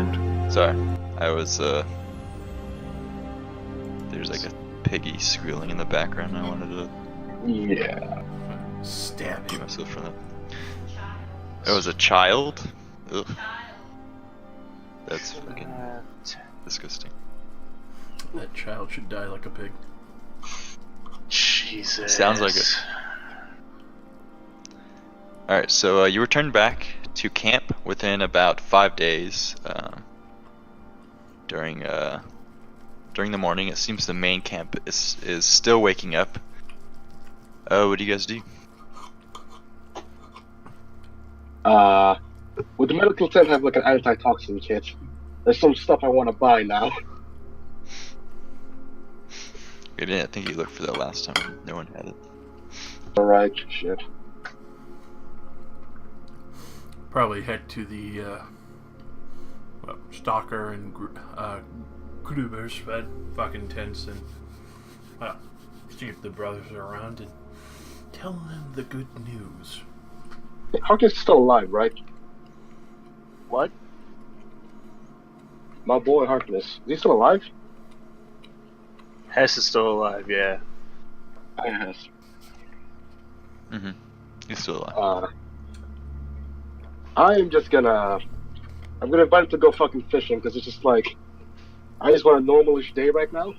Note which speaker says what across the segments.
Speaker 1: hand.
Speaker 2: Sorry, I was there's like a piggy squealing in the background. I wanted to
Speaker 3: Yeah.
Speaker 4: Stab
Speaker 2: keep
Speaker 4: him.
Speaker 2: myself from that. It was a child? Ugh. That's fucking disgusting.
Speaker 4: That child should die like a pig.
Speaker 1: Jesus.
Speaker 2: Sounds like it. Alright, so you returned back to camp within about 5 days. During the morning, it seems the main camp is still waking up. What do you guys do?
Speaker 3: Would the medical tent have like an antitoxin kit? There's some stuff I want to buy now.
Speaker 2: I didn't think you looked for that last time. No one had it.
Speaker 3: Alright, shit.
Speaker 4: Probably head to the Stalker and Gruber's fucking tents and see if the brothers are around and tell them the good news.
Speaker 3: Harkness is still alive, right?
Speaker 1: What?
Speaker 3: My boy Harkness. Is he still alive?
Speaker 1: Hess is still alive, yeah.
Speaker 3: Yes.
Speaker 2: Mm-hmm. He's still alive.
Speaker 3: I'm gonna invite him to go fucking fishing, because it's just like, I just want a normalish day right now, and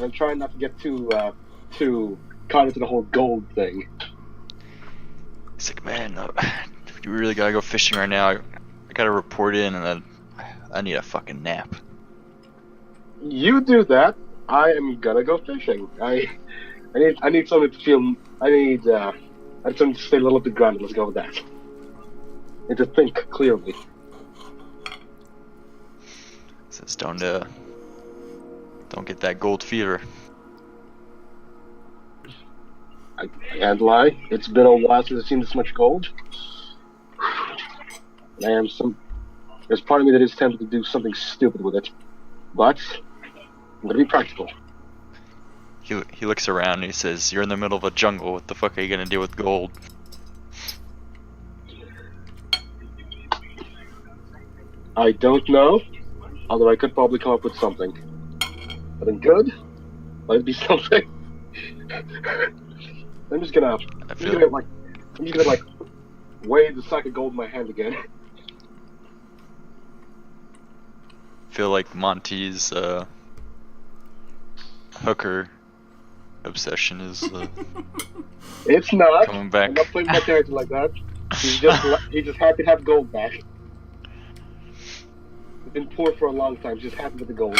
Speaker 3: I'm trying not to get too caught into the whole gold thing.
Speaker 2: He's like, man, you really gotta go fishing right now. I gotta report in, and then I need a fucking nap.
Speaker 3: You do that. I am gonna go fishing. I need something to feel. I need something to stay a little bit grounded. Let's go with that. And to think clearly.
Speaker 2: Says don't get that gold fever.
Speaker 3: I can't lie. It's been a while since I've seen this much gold. There's part of me that is tempted to do something stupid with it, but I'm gonna be practical.
Speaker 2: He looks around and he says, "You're in the middle of a jungle. What the fuck are you gonna do with gold?"
Speaker 3: I don't know, although I could probably come up with something. Something good? Might be something. I'm just gonna weigh the sack of gold in my hand again.
Speaker 2: Feel like Monty's hooker obsession is
Speaker 3: It's not.
Speaker 2: coming back.
Speaker 3: I'm not playing my character like that. He's just happy to have gold back. He's been poor for a long time. He's just happy with the gold.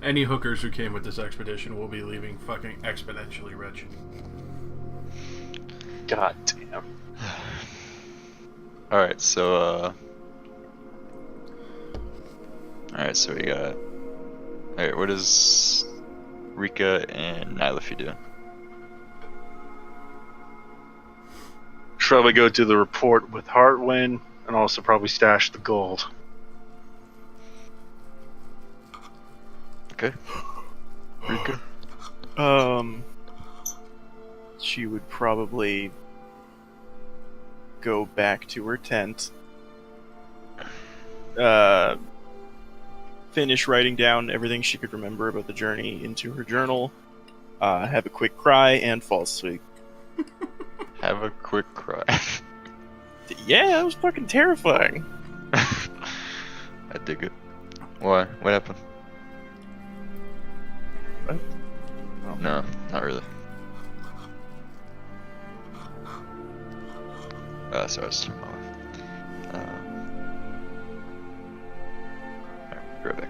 Speaker 4: Any hookers who came with this expedition will be leaving fucking exponentially rich.
Speaker 1: God damn.
Speaker 2: Alright, so we got. Alright, what is Rika and Nylafi doing?
Speaker 1: Should probably go do the report with Heartwind and also probably stash the gold.
Speaker 2: Okay. Rika?
Speaker 5: She would probably go back to her tent, finish writing down everything she could remember about the journey into her journal, have a quick cry, and fall asleep.
Speaker 2: Have a quick cry.
Speaker 5: Yeah, it was fucking terrifying.
Speaker 2: I dig it. Why? What happened?
Speaker 5: What? Oh.
Speaker 2: No, not really. Sorry, I was turning my off. Alright, right back.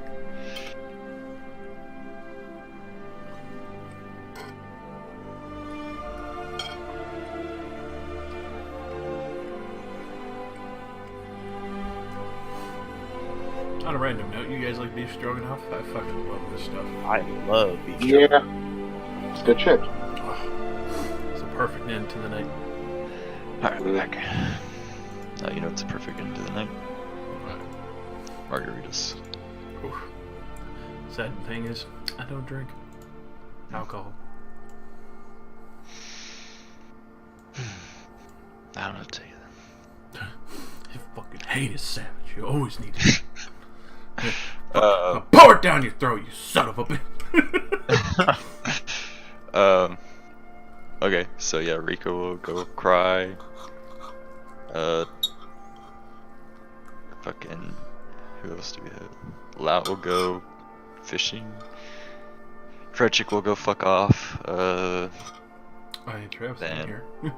Speaker 4: On a random note, you guys like beef stroganoff? I fucking love this stuff.
Speaker 5: I love beef
Speaker 3: Yeah.
Speaker 5: stroganoff.
Speaker 3: It's good shit.
Speaker 4: It's a perfect end to the night.
Speaker 2: Alright, we're back. Now you know it's a perfect end to the night. Margaritas.
Speaker 4: Oof. Sad thing is, I don't drink alcohol.
Speaker 2: I don't know what to tell you that.
Speaker 4: You fucking hate a savage. You always need to. I'll pour it down your throat, you son of a bitch.
Speaker 2: Okay, so yeah, Rico will go cry. Fucking, who else do we have? Lout will go fishing. Frederick will go fuck off.
Speaker 4: I Trav's
Speaker 2: Then-
Speaker 4: in here. Shit.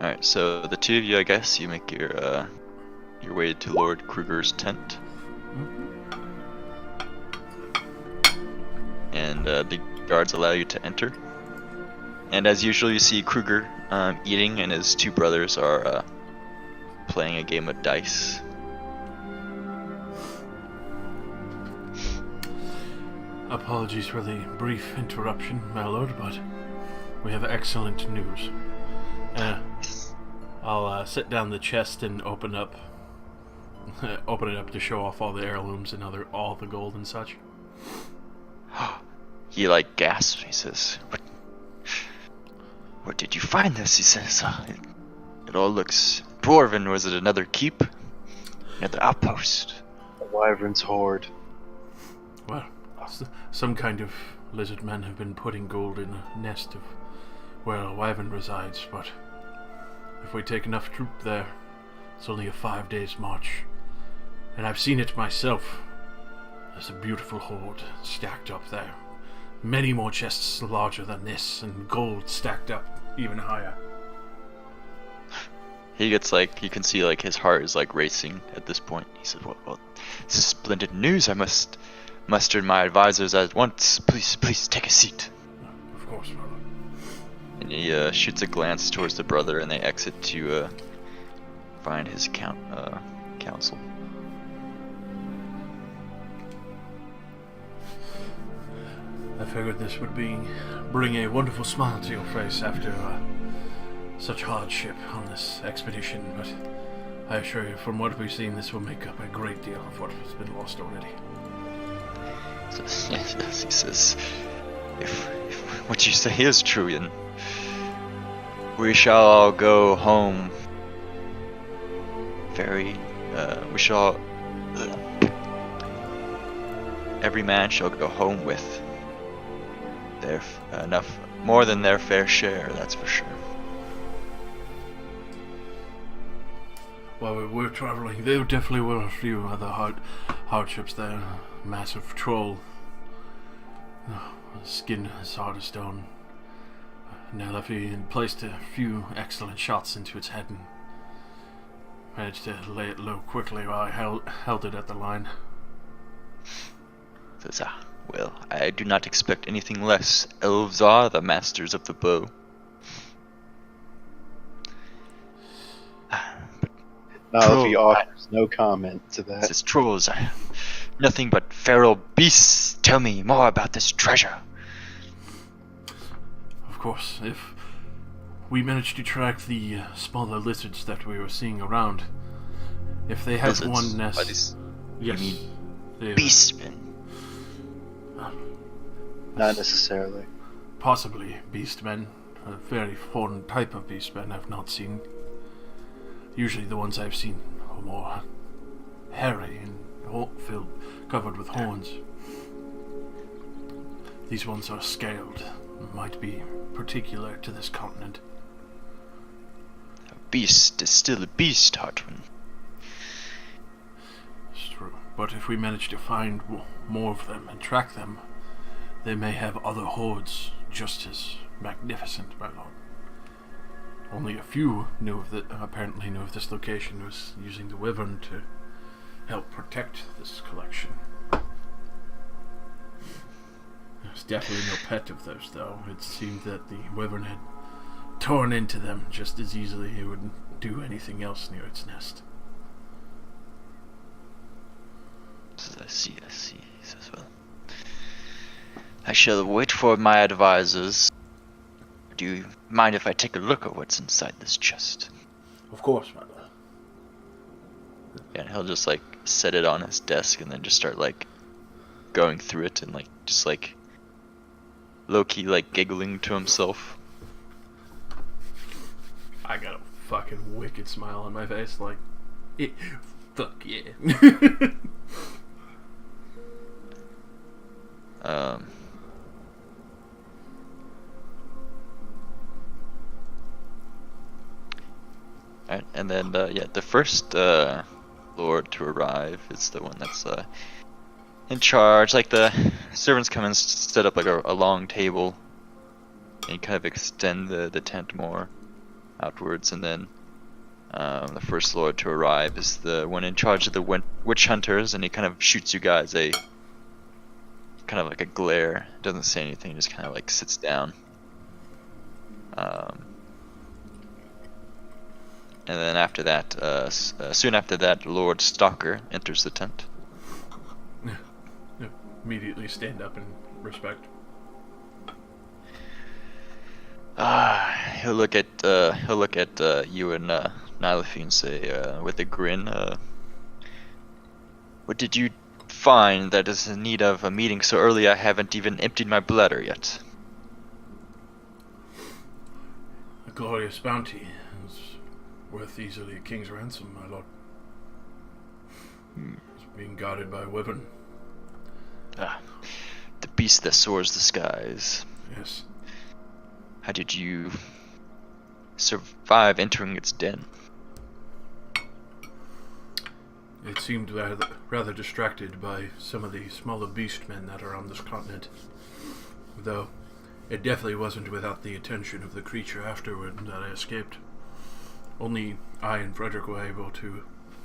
Speaker 2: Alright, so the two of you, I guess, you make your way to Lord Kruger's tent. And the guards allow you to enter. And as usual, you see Kruger eating, and his two brothers are playing a game of dice.
Speaker 4: Apologies for the brief interruption, my lord, but we have excellent news. I'll set down the chest and open it up to show off all the heirlooms and all the gold and such.
Speaker 2: He like gasps. He says, "Where did you find this?" He says, "It all looks dwarven. Was it another keep? Another outpost?"
Speaker 6: A wyvern's hoard.
Speaker 4: Well, some kind of lizard men have been putting gold in a nest of where a wyvern resides, but if we take enough troop there, it's only a 5 days march. And I've seen it myself. There's a beautiful hoard stacked up there. Many more chests larger than this, and gold stacked up even higher.
Speaker 2: He gets like, you can see like his heart is like racing at this point. He says, well, this is splendid news. I must muster my advisors at once. Please take a seat."
Speaker 4: Of course, my lord.
Speaker 2: And he shoots a glance towards the brother, and they exit to find his council.
Speaker 4: I figured this would bring a wonderful smile to your face after such hardship on this expedition, but I assure you, from what we've seen, this will make up a great deal of what has been lost already.
Speaker 2: So, yes, he says, if what you say is true, then we shall all go home. Every man shall go home with their enough, more than their fair share, that's for sure.
Speaker 4: While we're traveling, there definitely were a few other hardships there. Massive troll, skin as hard as stone. Nelefi had placed a few excellent shots into its head and managed to lay it low quickly while I held it at the line.
Speaker 2: Says, well, I do not expect anything less. Elves are the masters of the bow.
Speaker 6: Nalafi offers no comment to that.
Speaker 2: Says, trolls are nothing but feral beasts. Tell me more about this treasure.
Speaker 4: Of course, if we managed to track the smaller lizards that we were seeing around, if they have
Speaker 2: Lizards?
Speaker 4: one nest,
Speaker 2: Are these
Speaker 4: yes,
Speaker 2: you
Speaker 4: they-
Speaker 2: beastmen?
Speaker 6: Not necessarily.
Speaker 4: possibly beastmen, a very foreign type of beastmen I've not seen. Usually the ones I've seen are more hairy and covered with horns. These ones are scaled, might be particular to this continent.
Speaker 2: A beast is still a beast, Hartwin.
Speaker 4: It's true, but if we manage to find more of them and track them, they may have other hordes just as magnificent, my lord. Only a few apparently knew of this location, was using the wyvern to help protect this collection. There's definitely no pet of theirs, though. It seemed that the wyvern had torn into them just as easily it would do anything else near its nest.
Speaker 2: I see. He says, well, I shall wait for my advisors. Do you mind if I take a look at what's inside this chest?
Speaker 4: Of course, my lord.
Speaker 2: Yeah, and he'll just like set it on his desk and then just start like going through it and like just like low-key like giggling to himself.
Speaker 4: I got a fucking wicked smile on my face, like, Fuck yeah.
Speaker 2: Alright, and then the first lord to arrive is the one that's in charge. Like the servants come and set up like a long table, and kind of extend the tent more outwards, and then the first lord to arrive is the one in charge of the witch hunters, and he kind of shoots you guys a kind of like a glare. Doesn't say anything, just kind of like sits down. And then after that, soon after that, Lord Stalker enters the tent.
Speaker 4: Immediately stand up in respect.
Speaker 2: He'll look at you and Nylafi and say, with a grin, "What did you find that is in need of a meeting so early? I haven't even emptied my bladder yet."
Speaker 4: A glorious bounty is worth easily a king's ransom, my lord. It's being guarded by a weapon.
Speaker 2: The beast that soars the skies.
Speaker 4: Yes.
Speaker 2: How did you survive entering its den?
Speaker 4: It seemed rather distracted by some of the smaller beastmen that are on this continent. Though, it definitely wasn't without the attention of the creature afterward that I escaped. Only I and Frederick were able to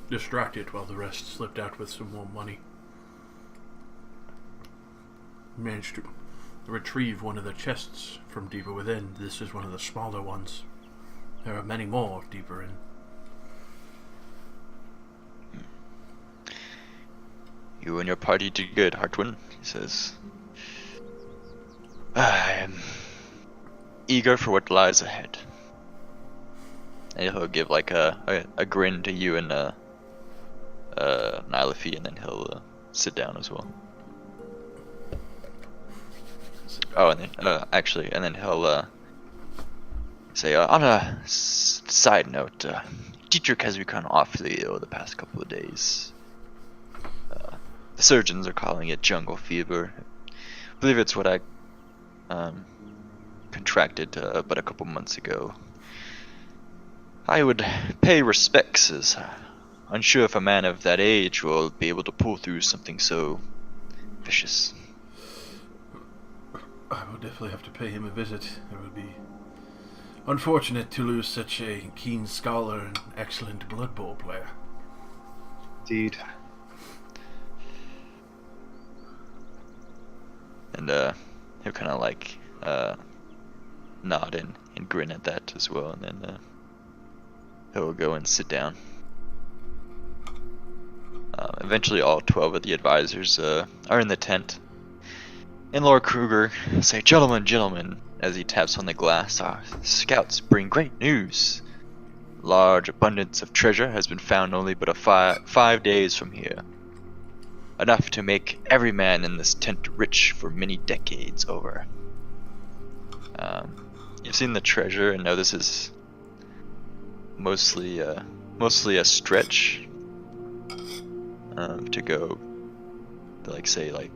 Speaker 4: distract it while the rest slipped out with some more money. Managed to retrieve one of the chests from deeper within. This is one of the smaller ones. There are many more deeper in.
Speaker 2: You and your party did good, Hartwin, he says. I am eager for what lies ahead. And he'll give like a grin to you and Nylafi, and then he'll sit down as well. Oh, and then and then he'll say, on a side note, Dietrich has become awfully ill the past couple of days. The surgeons are calling it jungle fever. I believe it's what I contracted but a couple months ago. I would pay respects, as unsure if a man of that age will be able to pull through something so vicious.
Speaker 4: I will definitely have to pay him a visit. It would be unfortunate to lose such a keen scholar and excellent Blood Bowl player.
Speaker 6: Indeed.
Speaker 2: And he'll kind of like nod and grin at that as well, and then he'll go and sit down. Eventually all 12 of the advisors are in the tent. And Lord Kruger say, gentlemen, as he taps on the glass, our scouts bring great news. Large abundance of treasure has been found only but 5 days from here. Enough to make every man in this tent rich for many decades over. You've seen the treasure and know this is mostly a stretch to go to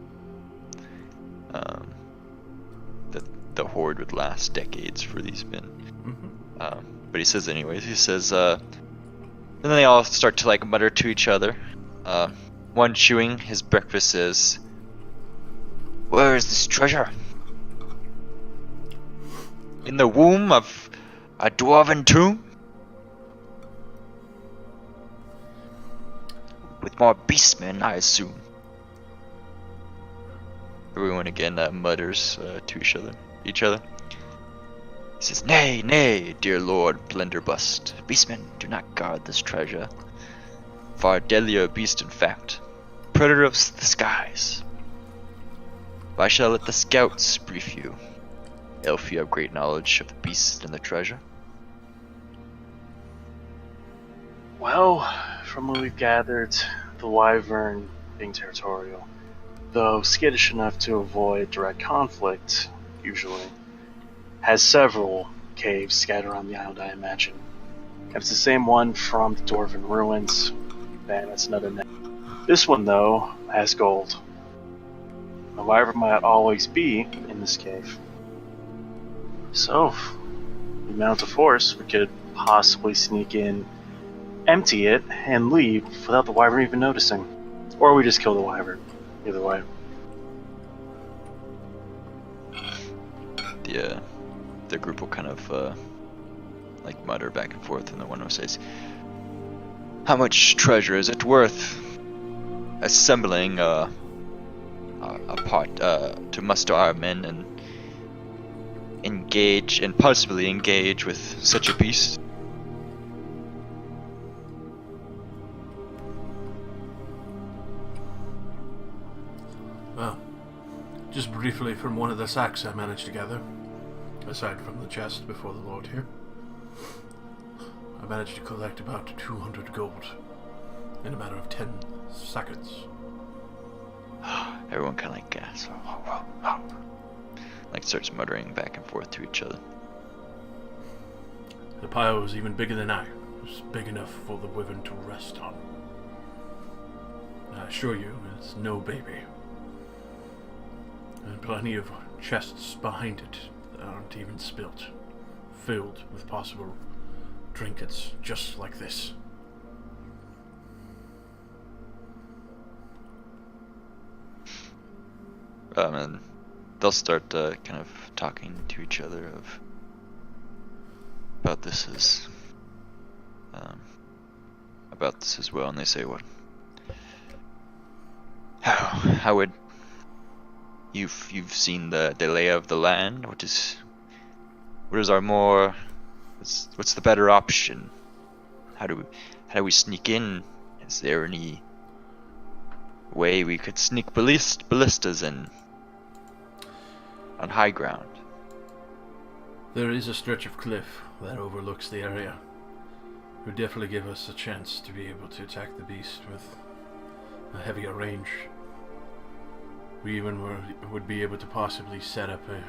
Speaker 2: the hoard would last decades for these men.
Speaker 4: Mm-hmm.
Speaker 2: But he says anyways, and then they all start to like mutter to each other. One chewing his breakfast says, "Where is this treasure? In the womb of a dwarven tomb? With more beastmen, I assume." Everyone again mutters to each other. He says, Nay, dear Lord Blenderbust. Beastmen do not guard this treasure. Far deadlier beast, in fact. Predator of the skies. But I shall let the scouts brief you. If you have great knowledge of the beast and the treasure.
Speaker 1: Well, from what we've gathered, the Wyvern, being territorial, though skittish enough to avoid direct conflict, usually, has several caves scattered around the island, I imagine. If it's the same one from the Dwarven ruins, Man, that's another name. This one, though, has gold. The wyvern might always be in this cave. So, if we mount a force, we could possibly sneak in, empty it, and leave without the wyvern even noticing. Or we just kill the wyvern. Either way.
Speaker 2: The group will kind of like mutter back and forth, and the one who says, "How much treasure is it worth assembling a part to muster our men and engage and possibly engage with such a beast?"
Speaker 4: Well, just briefly from one of the sacks I managed to gather, aside from the chest before the Lord here, I managed to collect about 200 gold in a matter of 10 seconds.
Speaker 2: Everyone kind of like gasps, like starts muttering back and forth to each other.
Speaker 4: The pile was even bigger than I. It was big enough for the wyvern to rest on. I assure you, it's no baby. And plenty of chests behind it that aren't even spilt, filled with possible trinkets just like this.
Speaker 2: And they'll start kind of talking to each other about this as well, and they say, "What? How would you've seen the lay of the land? What is our more? What's the better option? How do we sneak in? Is there any way we could sneak ballistas in on high ground?"
Speaker 4: There is a stretch of cliff that overlooks the area. It would definitely give us a chance to be able to attack the beast with a heavier range. We even would be able to possibly set up a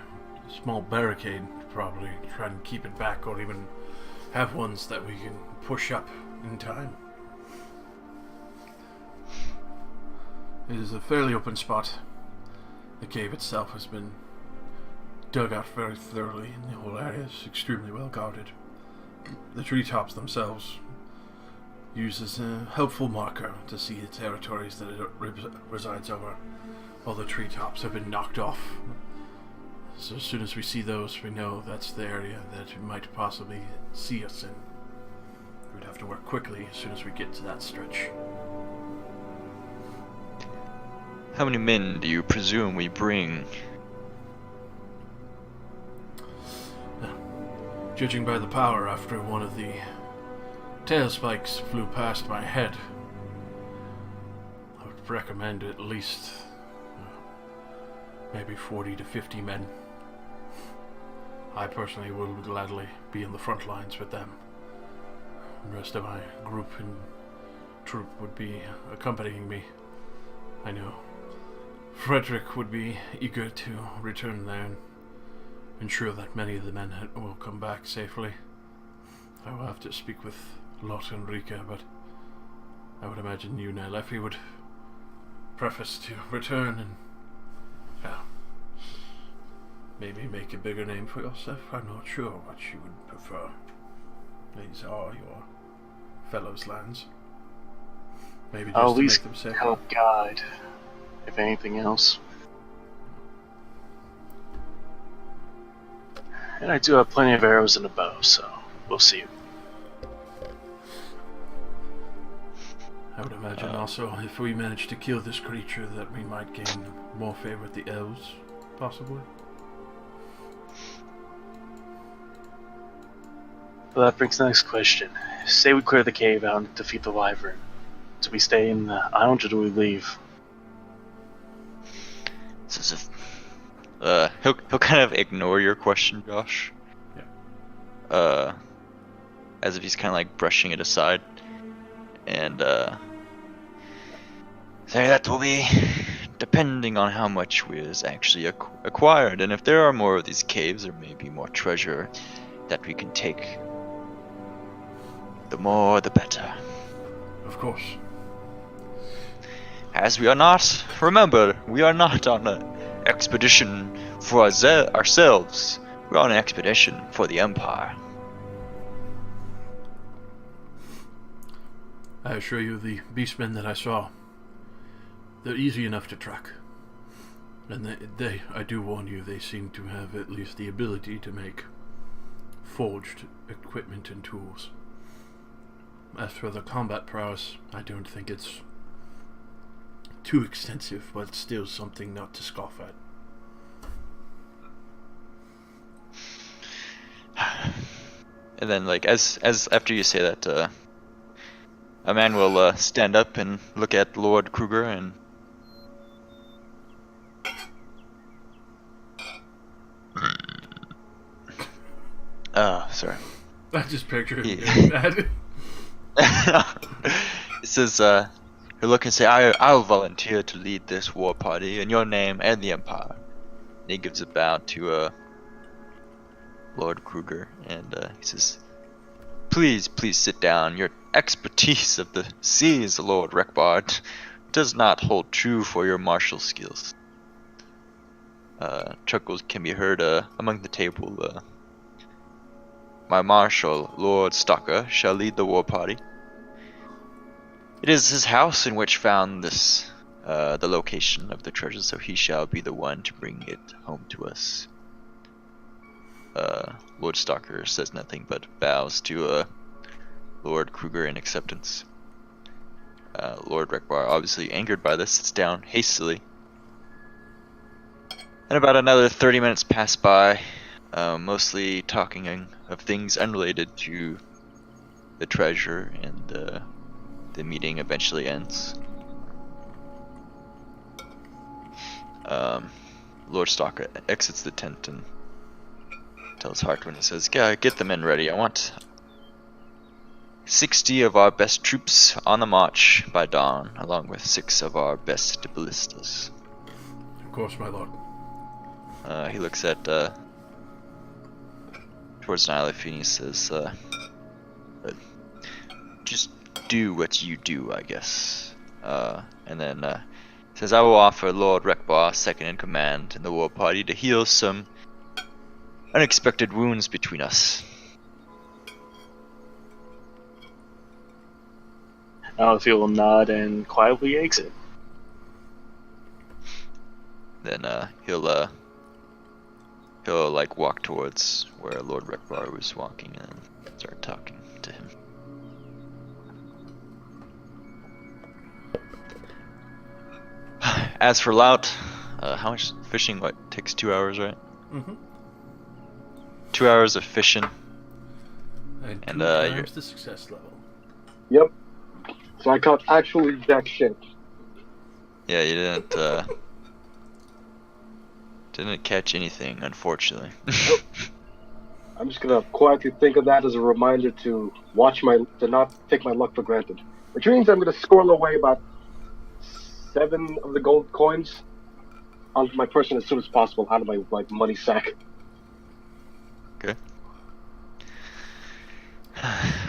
Speaker 4: small barricade, probably try and keep it back, or even have ones that we can push up in time. It is a fairly open spot. The cave itself has been dug out very thoroughly, and the whole area is extremely well guarded. The treetops themselves use as a helpful marker to see the territories that it resides over. All the treetops have been knocked off, so as soon as we see those, we know that's the area that it might possibly see us in. We'd have to work quickly as soon as we get to that stretch.
Speaker 2: How many men do you presume we bring?
Speaker 4: Judging by the power after one of the tail spikes flew past my head, I would recommend at least maybe 40 to 50 men. I personally will gladly be in the front lines with them. The rest of my group and troop would be accompanying me. I know Frederick would be eager to return there and ensure that many of the men will come back safely. I will have to speak with Lot and Rika, but I would imagine you, Nailefi, would preface to return and maybe make a bigger name for yourself. I'm not sure what you would prefer. These are your fellows' lands. Maybe just
Speaker 1: I'll at
Speaker 4: to
Speaker 1: least
Speaker 4: make them safer.
Speaker 1: help guide, if anything else. And I do have plenty of arrows and a bow, so we'll see.
Speaker 4: I would imagine also, if we manage to kill this creature, that we might gain more favor with the elves, possibly.
Speaker 1: Well, that brings the next question. Say we clear the cave out and defeat the wyvern. Do we stay in the island or do we leave?
Speaker 2: It's as if he'll kind of ignore your question, Josh.
Speaker 4: Yeah.
Speaker 2: As if he's kind of like brushing it aside, and say that will be depending on how much is actually acquired, and if there are more of these caves, there may be more treasure that we can take. The more, the better.
Speaker 4: Of course.
Speaker 2: as we are not, remember, we are not on an expedition for ourselves. We're on an expedition for the Empire.
Speaker 4: I assure you, the beastmen that I saw, they're easy enough to track. And I do warn you, they seem to have at least the ability to make forged equipment and tools. As for the combat prowess, I don't think it's too extensive, but still something not to scoff at.
Speaker 2: And then, like, as after you say that, a man will stand up and look at Lord Kruger and sorry.
Speaker 4: I just picture him
Speaker 2: Yeah.
Speaker 4: doing that.
Speaker 2: It says, he'll look and say, I'll volunteer to lead this war party in your name and the Empire. And he gives a bow to Lord Kruger, and he says, please sit down. Your expertise of the seas, Lord Rekbard, does not hold true for your martial skills. Chuckles can be heard among the table. My marshal, Lord Stalker, shall lead the war party. It is his house in which found this, the location of the treasure, so he shall be the one to bring it home to us. Lord Stalker says nothing but bows to Lord Kruger in acceptance. Lord Rekbar, obviously angered by this, sits down hastily. And about another 30 minutes pass by, mostly talking of things unrelated to the treasure, and the meeting eventually ends. Lord Stalker exits the tent and tells Hartwin, he says, "Yeah, get the men ready. I want 60 of our best troops on the march by dawn, along with 6 of our best ballistas."
Speaker 4: Of course, my lord.
Speaker 2: He looks at towards Nihilif and he says, just do what you do, I guess. And then says, "I will offer Lord Rekbar, second in command in the war party, to heal some unexpected wounds between us."
Speaker 1: If he will nod and quietly exit.
Speaker 2: Then he'll like walk towards where Lord Rekbar was walking and start talking to him. As for Lout, how much fishing? What takes 2 hours, right?
Speaker 4: Mm-hmm.
Speaker 2: 2 hours of fishing.
Speaker 4: And
Speaker 2: And,
Speaker 4: 2
Speaker 2: you're-
Speaker 4: times the success level.
Speaker 3: Yep. So I caught actually jack shit.
Speaker 2: Yeah, you didn't catch anything, unfortunately.
Speaker 3: I'm just gonna quietly think of that as a reminder to not take my luck for granted. Which means I'm gonna squirrel away about 7 of the gold coins onto my person as soon as possible out of my money sack.
Speaker 2: Okay.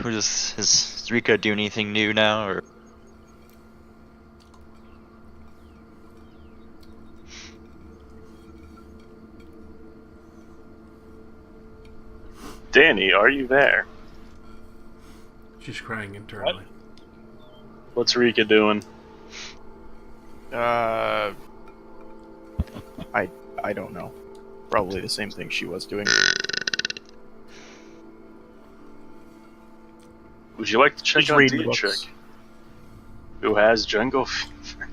Speaker 2: Is Rika doing anything new now, or?
Speaker 1: Danny, are you there?
Speaker 4: She's crying internally.
Speaker 1: What's Rika doing?
Speaker 5: I don't know. Probably the same thing she was doing.
Speaker 1: Would you like to check
Speaker 5: She's
Speaker 1: on
Speaker 5: reading
Speaker 1: Dietrich,
Speaker 5: books.
Speaker 1: who has jungle fever?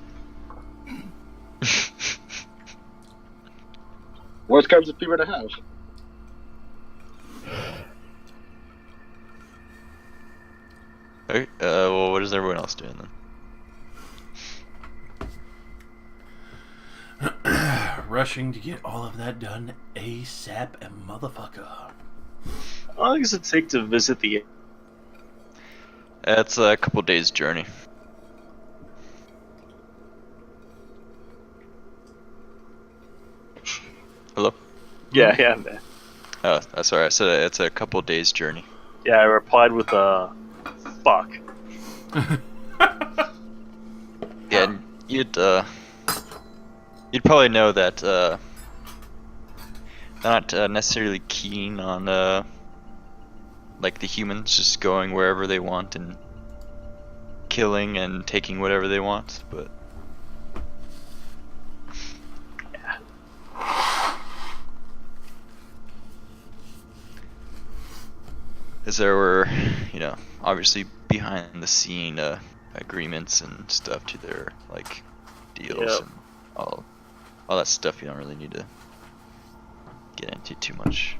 Speaker 3: Worst kinds of fever to have.
Speaker 2: Okay, well, what is everyone else doing then?
Speaker 4: Rushing to get all of that done ASAP and motherfucker.
Speaker 1: How long does it take to visit the...
Speaker 2: It's a couple days journey. Hello?
Speaker 1: Yeah, man.
Speaker 2: Oh, sorry, I said it's a couple days journey.
Speaker 1: Yeah, I replied with a... fuck.
Speaker 2: Yeah, and you'd probably know that they're not necessarily keen on like the humans just going wherever they want and killing and taking whatever they want, but as there were, obviously behind the scene agreements and stuff to their like deals
Speaker 1: Yep.
Speaker 2: and all that stuff. You don't really need to get into too much.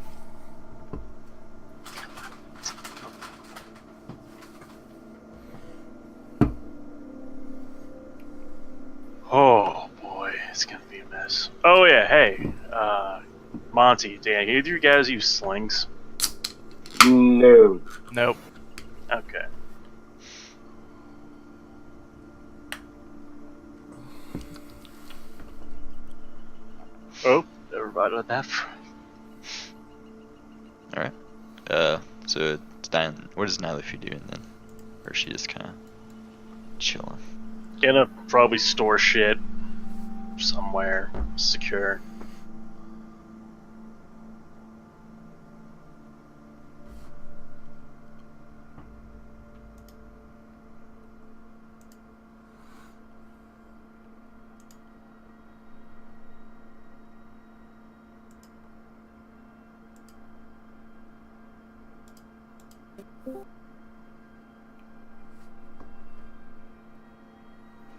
Speaker 1: Oh boy, it's gonna be a mess. Oh yeah, hey, Monty, Dan, either of you guys use slings?
Speaker 3: No.
Speaker 5: Nope.
Speaker 1: Okay. Oh, never mind about that.
Speaker 2: All right. So it's what is Nylafi doing then, or is she just kind of chilling?
Speaker 1: Gonna probably store shit somewhere secure.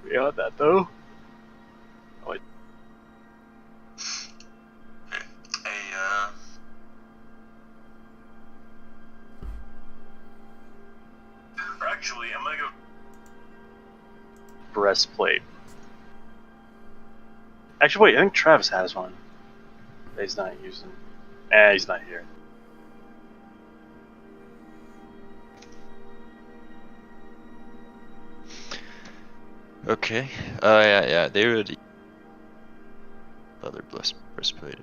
Speaker 1: Beyond that though. Actually, I'm gonna go breastplate. Actually, wait. I think Travis has one. That he's not using. He's not here.
Speaker 2: Okay. Yeah. They would. Leather breastplate.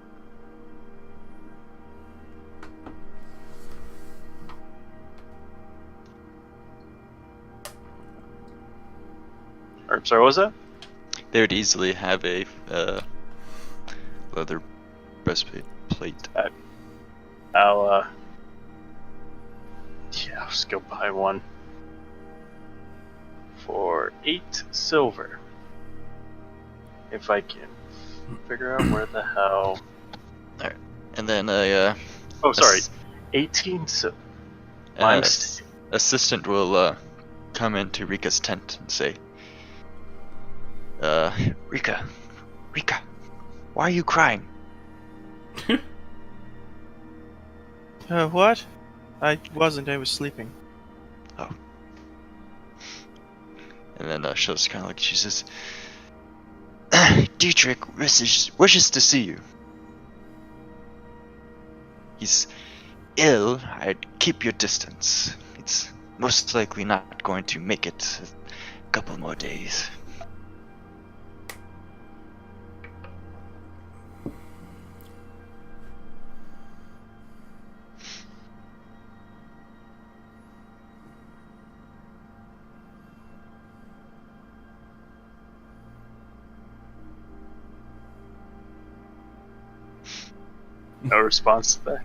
Speaker 1: Or sorry, what was that?
Speaker 2: They would easily have a leather breastplate.
Speaker 1: I'll I'll just go buy one for 8 silver. If I can figure out where the hell.
Speaker 2: Alright. And then
Speaker 1: Oh, sorry, 18 silver. My mistake.
Speaker 2: Assistant will come into Rika's tent and say, Rika, why are you crying?
Speaker 5: What? I wasn't. I was sleeping.
Speaker 2: Oh. And then she'll just kind of she says, Dietrich wishes to see you. He's ill. I'd keep your distance. It's most likely not going to make it a couple more days.
Speaker 1: No response to that.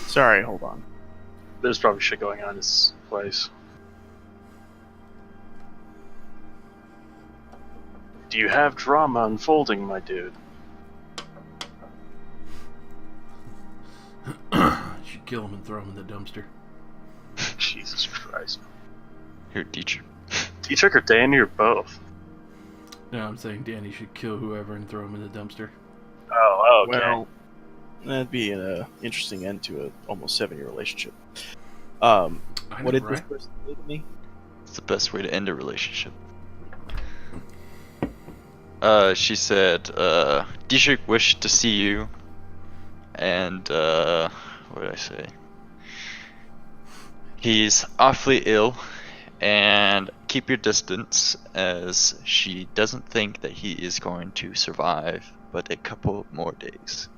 Speaker 5: Sorry, hold on.
Speaker 1: There's probably shit going on in this place. Do you have drama unfolding, my dude?
Speaker 4: You should kill him and throw him in the dumpster.
Speaker 1: Jesus Christ.
Speaker 2: Here, Dietrich.
Speaker 1: Dietrich or Danny or both?
Speaker 4: No, I'm saying Danny should kill whoever and throw him in the dumpster.
Speaker 1: Oh, okay.
Speaker 5: Well, that'd be an interesting end to a almost 7-year relationship. What did this person say to me?
Speaker 2: It's the best way to end a relationship. She said, Dietrich wished to see you, and, what did I say? He's awfully ill, and keep your distance, as she doesn't think that he is going to survive but a couple more days.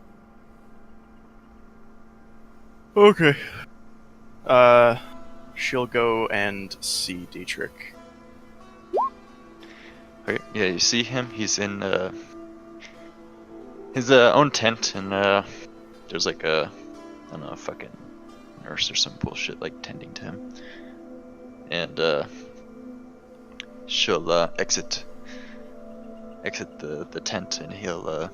Speaker 5: Okay. She'll go and see Dietrich.
Speaker 2: Okay, yeah, you see him. He's in his own tent, and there's like a, I don't know, a fucking nurse or some bullshit like tending to him. And she'll exit the tent, and he'll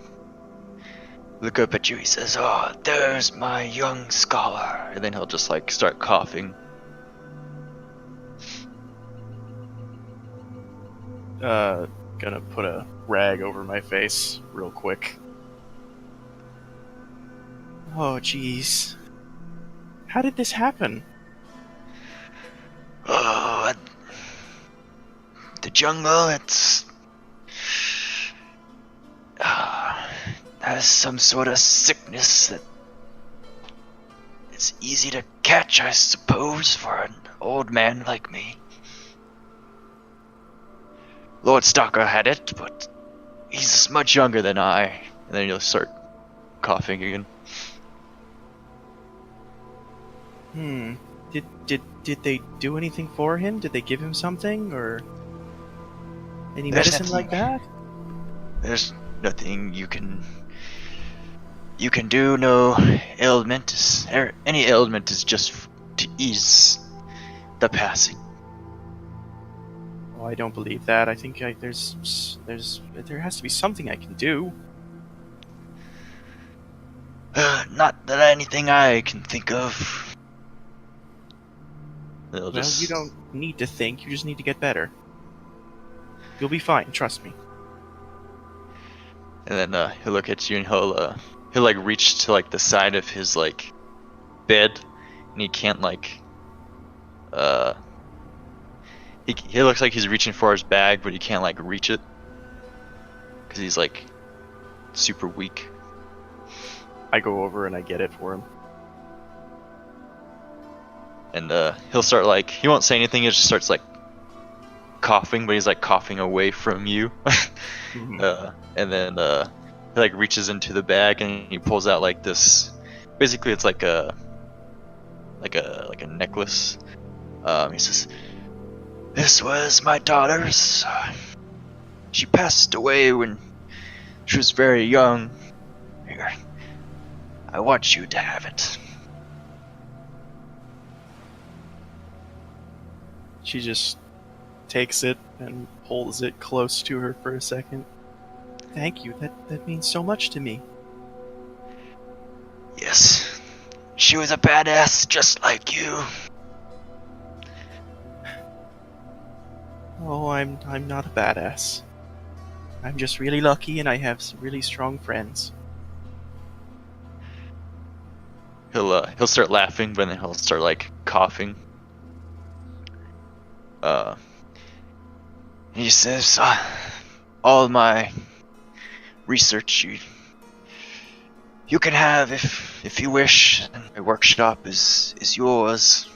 Speaker 2: look up at you. He says, "Oh, there's my young scholar," and then he'll just like start coughing.
Speaker 5: Gonna put a rag over my face real quick. Oh, jeez. How did this happen?
Speaker 2: Oh, the jungle, it's has some sort of sickness that it's easy to catch, I suppose, for an old man like me. Lord Stalker had it, but he's much younger than I. And then you'll start coughing again.
Speaker 5: Did they do anything for him? Did they give him something or any
Speaker 2: There's
Speaker 5: medicine like that?
Speaker 2: There's nothing you can do. No ailment. Any ailment is just to ease the passing.
Speaker 5: Oh, I don't believe that. I think there has to be something I can do.
Speaker 2: Not that anything I can think of.
Speaker 5: Well, you don't need to think. You just need to get better. You'll be fine. Trust me.
Speaker 2: And then he'll look at you, and he'll like reach to like the side of his like bed, and he can't like he looks like he's reaching for his bag, but he can't like reach it because he's like super weak.
Speaker 5: I go over and I get it for him.
Speaker 2: And he'll start like, he won't say anything, he just starts like coughing, but he's like coughing away from you. And then he like reaches into the bag and he pulls out like this, basically it's like a necklace. He says, "This was my daughter's. She passed away when she was very young. Here, I want you to have it."
Speaker 5: She just takes it and holds it close to her for a second. Thank you. That means so much to me.
Speaker 2: Yes, she was a badass just like you.
Speaker 5: Oh, I'm not a badass. I'm just really lucky and I have some really strong friends.
Speaker 2: He'll start laughing, but then he'll start like coughing. He says, "All my research you can have if you wish. My workshop is yours.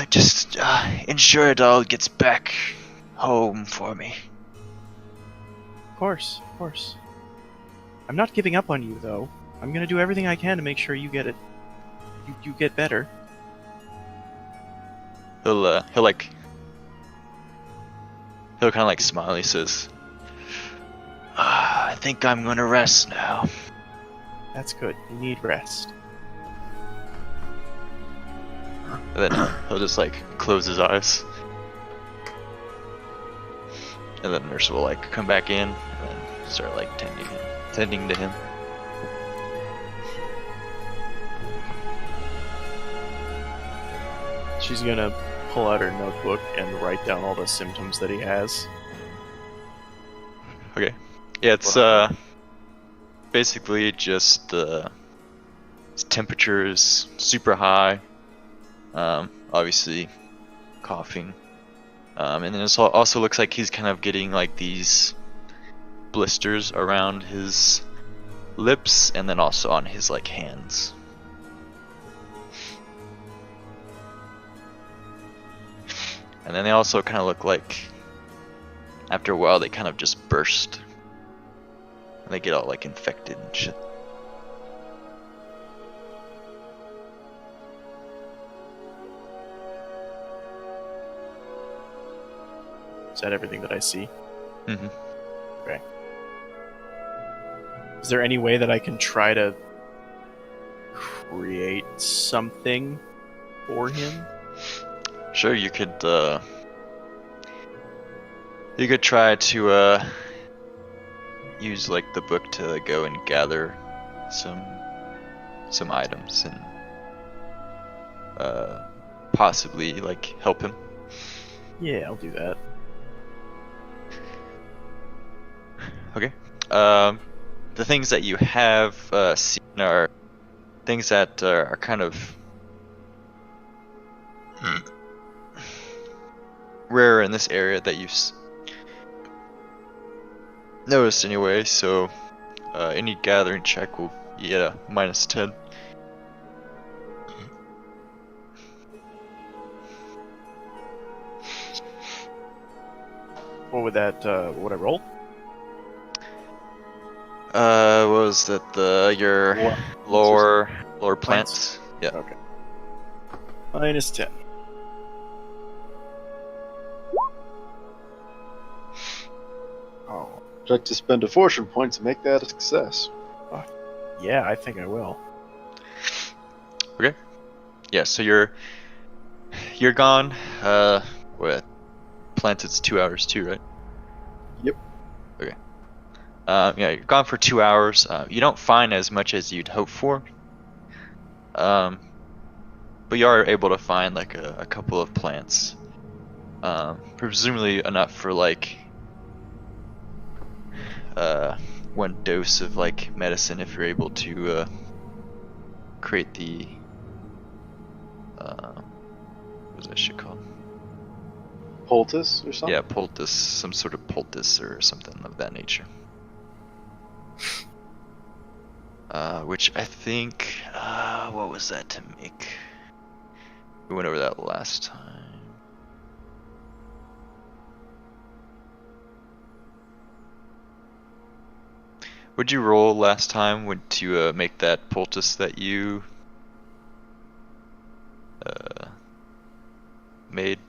Speaker 2: Just ensure it all gets back home for me."
Speaker 5: Of course. I'm not giving up on you, though. I'm gonna do everything I can to make sure you get it. You get better.
Speaker 2: He'll kind of like smile. He says, "I think I'm gonna rest now."
Speaker 5: That's good. You need rest.
Speaker 2: And then he'll just like close his eyes. And then the nurse will like come back in and then start like tending to him.
Speaker 5: She's gonna pull out her notebook and write down all the symptoms that he has.
Speaker 2: Okay. Yeah, it's basically just his temperature is super high. Obviously coughing. And then it also looks like he's kind of getting like these blisters around his lips and then also on his like hands. And then they also kind of look like, after a while, they kind of just burst. And they get all like infected and shit.
Speaker 5: Is that everything that I see?
Speaker 2: Mm-hmm.
Speaker 5: Okay. Is there any way that I can try to create something for him?
Speaker 2: Sure, you could try to use like the book to go and gather some items and possibly like help him.
Speaker 5: Yeah, I'll do that.
Speaker 2: Okay. The things that you have seen are things that are kind of rare in this area that you've noticed anyway. So any gathering check will be at a -10.
Speaker 5: What would that? What would I roll?
Speaker 2: What was that? Your lower plants? Yeah.
Speaker 5: Okay. -10. Oh,
Speaker 6: I'd like to spend a fortune point to make that a success.
Speaker 5: yeah, I think I will.
Speaker 2: Okay. Yeah. So you're gone. What? Planted's 2 hours too, right?
Speaker 6: Yep.
Speaker 2: Okay. Yeah, you're gone for 2 hours. You don't find as much as you'd hope for. But you are able to find like a couple of plants. Presumably enough for like 1 dose of like medicine if you're able to create the what's that shit called?
Speaker 6: Poultice or something?
Speaker 2: Yeah, poultice, some sort of poultice or something of that nature. Which I think, what was that to make? We went over that last time. What'd you roll last time to make that poultice that you made?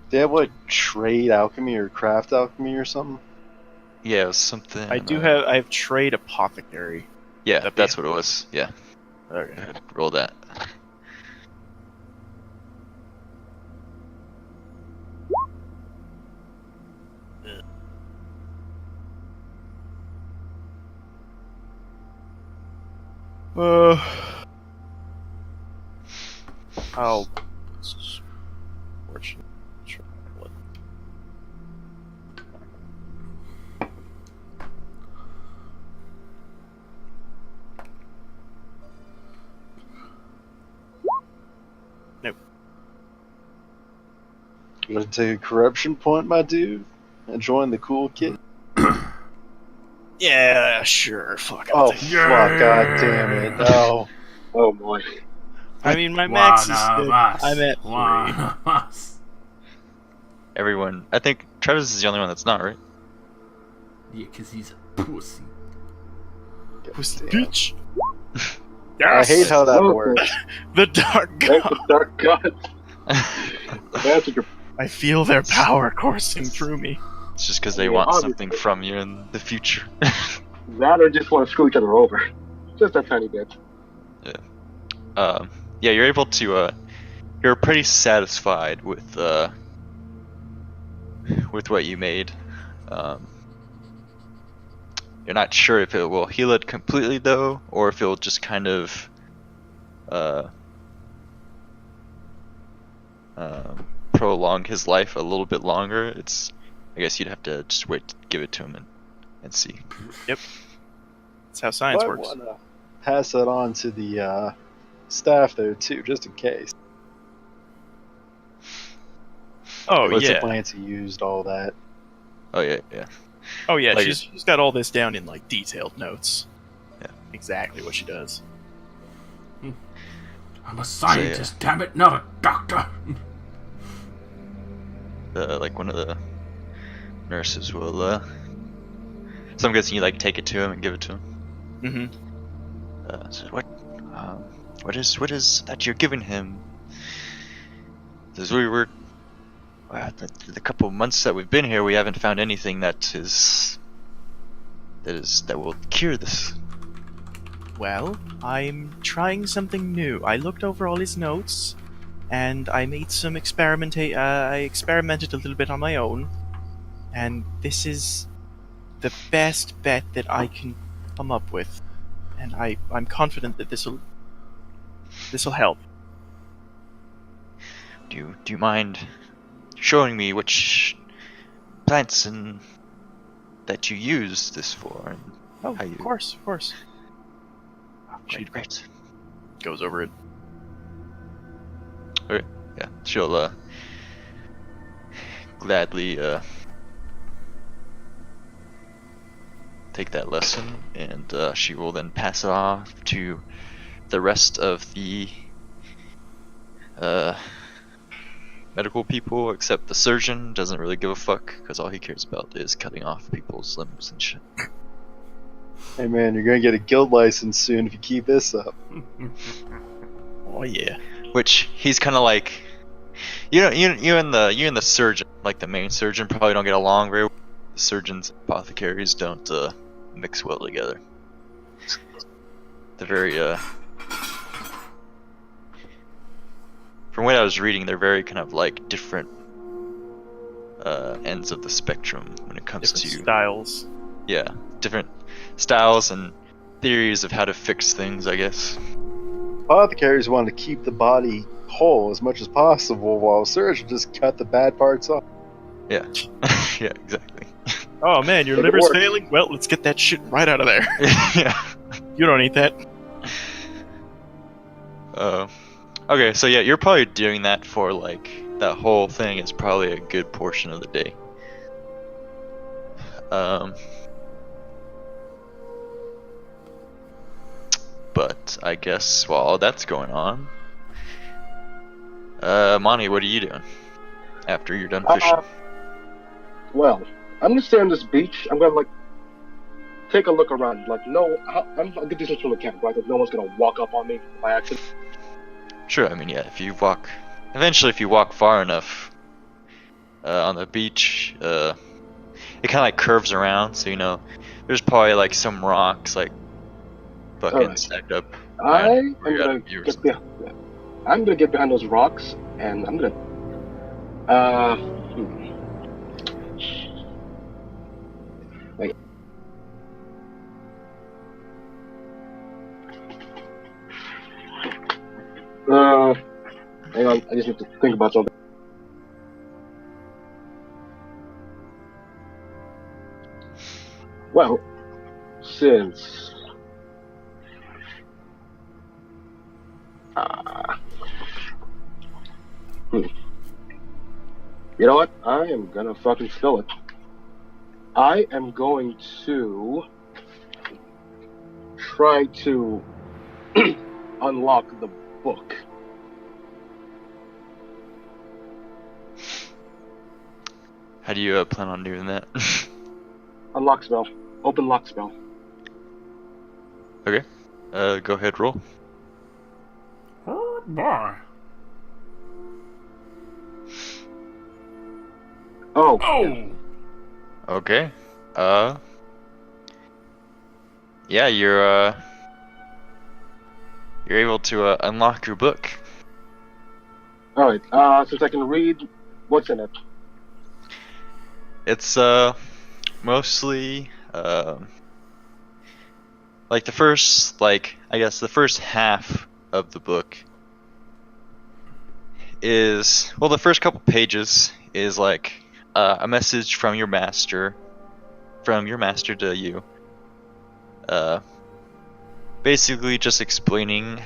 Speaker 6: They have like trade alchemy or craft alchemy or something?
Speaker 2: Yeah, it was something.
Speaker 5: I have trade apothecary.
Speaker 2: Yeah, that's what it was. Yeah.
Speaker 5: Okay.
Speaker 2: Go ahead, roll that.
Speaker 5: How fortunate. Nope.
Speaker 6: You want to take a corruption point, my dude? And join the cool kid?
Speaker 5: Yeah, sure. Fuck.
Speaker 6: Oh, fuck, god damn it. No.
Speaker 3: Oh boy.
Speaker 5: I mean, my max is
Speaker 4: One
Speaker 5: good.
Speaker 4: of us.
Speaker 5: I'm at 3.
Speaker 4: One of us.
Speaker 2: Everyone, I think Travis is the only one that's not, right?
Speaker 4: Yeah, because he's a pussy.
Speaker 5: Pussy
Speaker 6: Damn.
Speaker 5: bitch.
Speaker 6: I hate how that
Speaker 3: Oh,
Speaker 6: works.
Speaker 5: The dark
Speaker 3: That's
Speaker 5: god.
Speaker 3: the dark god. That's what you're.
Speaker 5: I feel their power coursing through me.
Speaker 2: It's just because they
Speaker 3: Yeah,
Speaker 2: want
Speaker 3: obviously.
Speaker 2: something from you in the future.
Speaker 3: That or just want to screw each other over. Just a tiny bit.
Speaker 2: Yeah, you're able to. You're pretty satisfied with what you made. You're not sure if it will heal it completely though, or if it will just kind of prolong his life a little bit longer. I guess you'd have to just wait to give it to him and see.
Speaker 5: That's how science
Speaker 6: Might
Speaker 5: works.
Speaker 6: want to pass that on to the staff there too, just in case.
Speaker 5: Oh
Speaker 6: What's the
Speaker 5: yeah.
Speaker 6: plants he used, all that.
Speaker 2: Oh yeah.
Speaker 5: Oh yeah.
Speaker 2: Like-
Speaker 5: She's got all this down in like detailed notes.
Speaker 2: Yeah.
Speaker 5: Exactly what she does.
Speaker 4: I'm a scientist, damn it, not a doctor.
Speaker 2: Like one of the nurses will. So I'm guessing you like take it to him and give it to him.
Speaker 5: Mm-hmm.
Speaker 2: So what is that you're giving him? As we were, the couple of months that we've been here, we haven't found anything that will cure this.
Speaker 5: Well, I'm trying something new. I looked over all his notes, and I made some I experimented a little bit on my own, and this is the best bet that I can come up with, and I'm confident that this'll help.
Speaker 2: Do you mind showing me which plants and that you use this for? And
Speaker 5: Oh,
Speaker 2: how you...
Speaker 5: of course.
Speaker 2: Great.
Speaker 5: Goes over it.
Speaker 2: Okay, yeah, she'll gladly take that lesson, and she will then pass it off to the rest of the medical people, except the surgeon doesn't really give a fuck, because all he cares about is cutting off people's limbs and shit.
Speaker 6: Hey man, you're gonna get a guild license soon if you keep this up.
Speaker 5: Oh yeah.
Speaker 2: Which he's kind of like, you and the surgeon, like the main surgeon, probably don't get along very well. The surgeons and apothecaries don't mix well together. They're very from what I was reading, they're very kind of like different ends of the spectrum when it comes
Speaker 5: Different
Speaker 2: to
Speaker 5: styles.
Speaker 2: Yeah, different styles and theories of how to fix things, I guess.
Speaker 6: Apothecaries want to keep the body whole as much as possible, while surgeons just cut the bad parts off.
Speaker 2: Yeah, yeah, exactly.
Speaker 5: Oh man, your
Speaker 3: Make it
Speaker 5: liver's
Speaker 3: work.
Speaker 5: failing? Well, let's get that shit right out of there.
Speaker 2: Yeah.
Speaker 5: You don't eat that.
Speaker 2: Okay, so yeah, you're probably doing that for like that whole thing is probably a good portion of the day. But I guess while all that's going on, Monty, what are you doing after you're done fishing?
Speaker 3: Well, I'm gonna stay on this beach. I'm gonna take a look around. I'm a good distance from the camp, right? That no one's gonna walk up on me by accident.
Speaker 2: Sure, I mean, yeah, if you walk far enough on the beach, it kind of like curves around, so there's probably like some rocks like fucking
Speaker 3: Alright.
Speaker 2: stacked up.
Speaker 3: I'm
Speaker 2: where you're
Speaker 3: gonna
Speaker 2: at view or
Speaker 3: get
Speaker 2: something.
Speaker 3: I'm gonna get behind those rocks, and I'm gonna. Wait. Hang on, I just need to think about something. Well, since you know what? I am gonna fucking spill it. I am going to try to unlock the book.
Speaker 2: How do you plan on doing that?
Speaker 3: Unlock spell. Open lock spell.
Speaker 2: Okay. Go ahead, roll.
Speaker 4: Oh boy.
Speaker 3: Oh.
Speaker 4: Oh!
Speaker 2: Okay. Yeah, you're able to unlock your book.
Speaker 3: Alright, since I can read, what's in it?
Speaker 2: It's mostly like the first half of the book is, well, the first couple pages is like a message from your master to you, basically just explaining,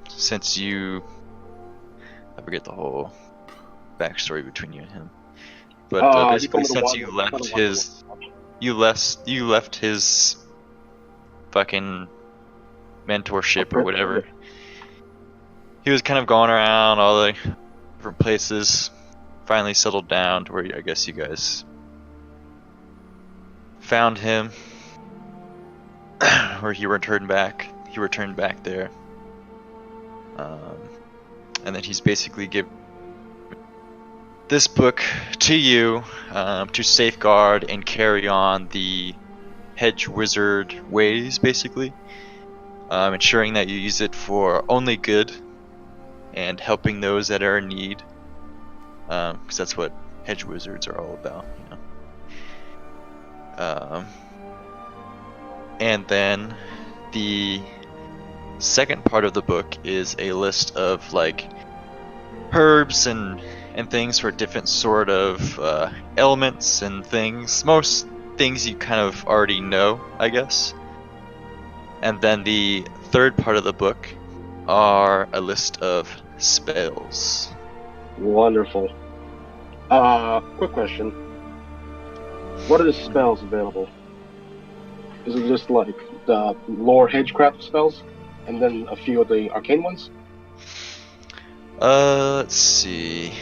Speaker 2: since I forget the whole backstory between you and him, but basically since you left his fucking mentorship or whatever, he was kind of going around all the different places, finally settled down to where I guess you guys found him, where he returned back there, and then he's basically this book to you to safeguard and carry on the hedge wizard ways, basically. Ensuring that you use it for only good and helping those that are in need. Because that's what hedge wizards are all about, you know. And then the second part of the book is a list of like herbs and things for different sort of elements and things. Most things you kind of already know, I guess. And then the third part of the book are a list of spells.
Speaker 3: Wonderful. Quick question. What are the spells available? Is it just like the lore hedgecraft spells, and then a few of the arcane ones?
Speaker 2: Let's see.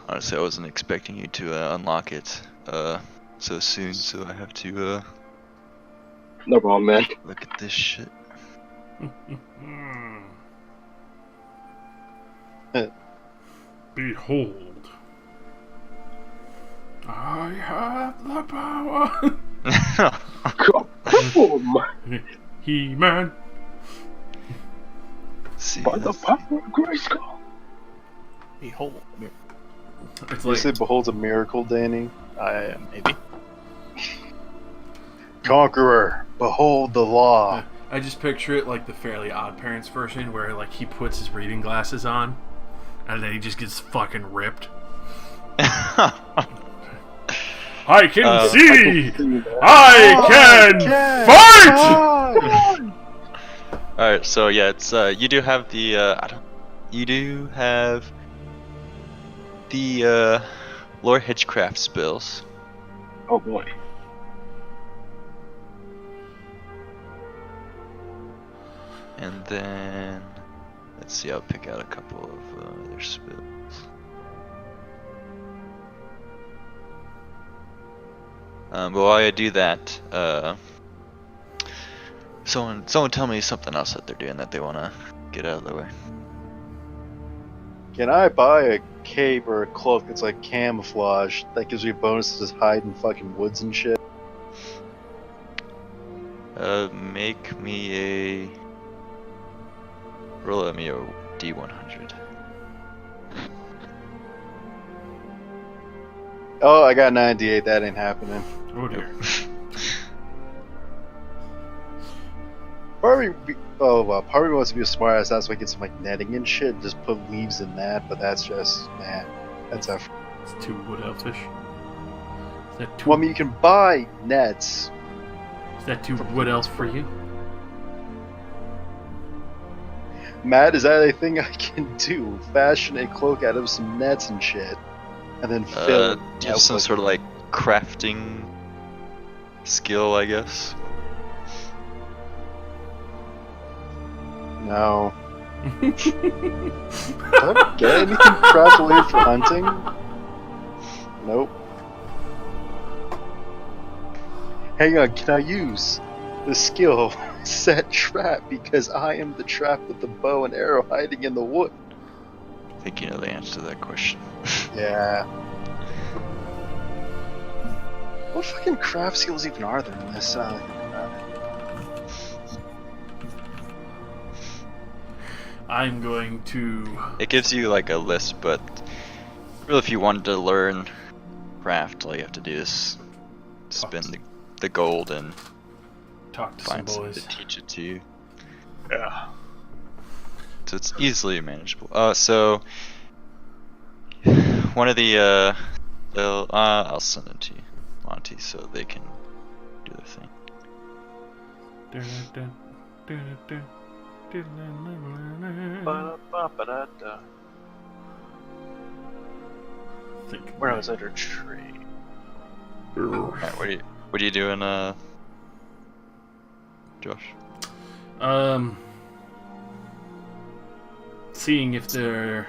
Speaker 2: Honestly, I wasn't expecting you to unlock it so soon, so I have to
Speaker 3: No problem, man.
Speaker 2: look at this shit.
Speaker 4: Behold, I have the power.
Speaker 3: Kaboom!
Speaker 4: He-Man.
Speaker 2: See,
Speaker 3: By the power of Grayskull.
Speaker 5: Behold.
Speaker 4: It's
Speaker 6: You
Speaker 4: like
Speaker 6: say beholds a miracle, Danny?
Speaker 5: Maybe.
Speaker 6: Conqueror, behold the law.
Speaker 4: I just picture it like the Fairly Odd Parents version, where like he puts his reading glasses on, and then he just gets fucking ripped. I can see. I can fight.
Speaker 2: All right, so yeah, it's you do have the you do have the lore hedgecraft spells.
Speaker 3: Oh boy.
Speaker 2: And then, let's see, I'll pick out a couple of other spells. But while I do that, someone tell me something else that they're doing that they want to get out of the way.
Speaker 6: Can I buy a cape or a cloak that's like camouflage that gives me a bonus to just hide in fucking woods and shit?
Speaker 2: Make me a... Roll me a D100.
Speaker 6: Oh, I got 98. That ain't happening.
Speaker 4: Oh dear.
Speaker 6: Part of me wants to be a smartass. That's why I get some like netting and shit. Just put leaves in that, but that's just that's effort.
Speaker 4: It's too wood elfish. Is that too?
Speaker 6: Well, I mean, you can buy nets.
Speaker 4: Is that too wood elf for you?
Speaker 6: Matt, is that a thing I can do? Fashion a cloak out of some nets and shit, and then fill it.
Speaker 2: Do you have some sort of like crafting skill, I guess?
Speaker 6: No. Can I get anything craft related for hunting? Nope. Hang on, can I use the skill set trap because I am the trap with the bow and arrow hiding in the wood?
Speaker 2: I think you know the answer to that question.
Speaker 6: Yeah. What fucking craft skills even are there in this?
Speaker 4: I'm going to.
Speaker 2: It gives you like a list, but really if you wanted to learn craft, all you have to do is spend the gold and
Speaker 4: Talk to some
Speaker 2: find someone
Speaker 4: boys.
Speaker 2: to teach it to you.
Speaker 1: Yeah.
Speaker 2: So it's easily manageable. So one of the I'll send it to you, Monty, so they can do their thing.
Speaker 1: Ba-da-ba-ba-da-da. Where I was at a tree.
Speaker 2: Alright, what are you doing, Josh?
Speaker 4: seeing if there are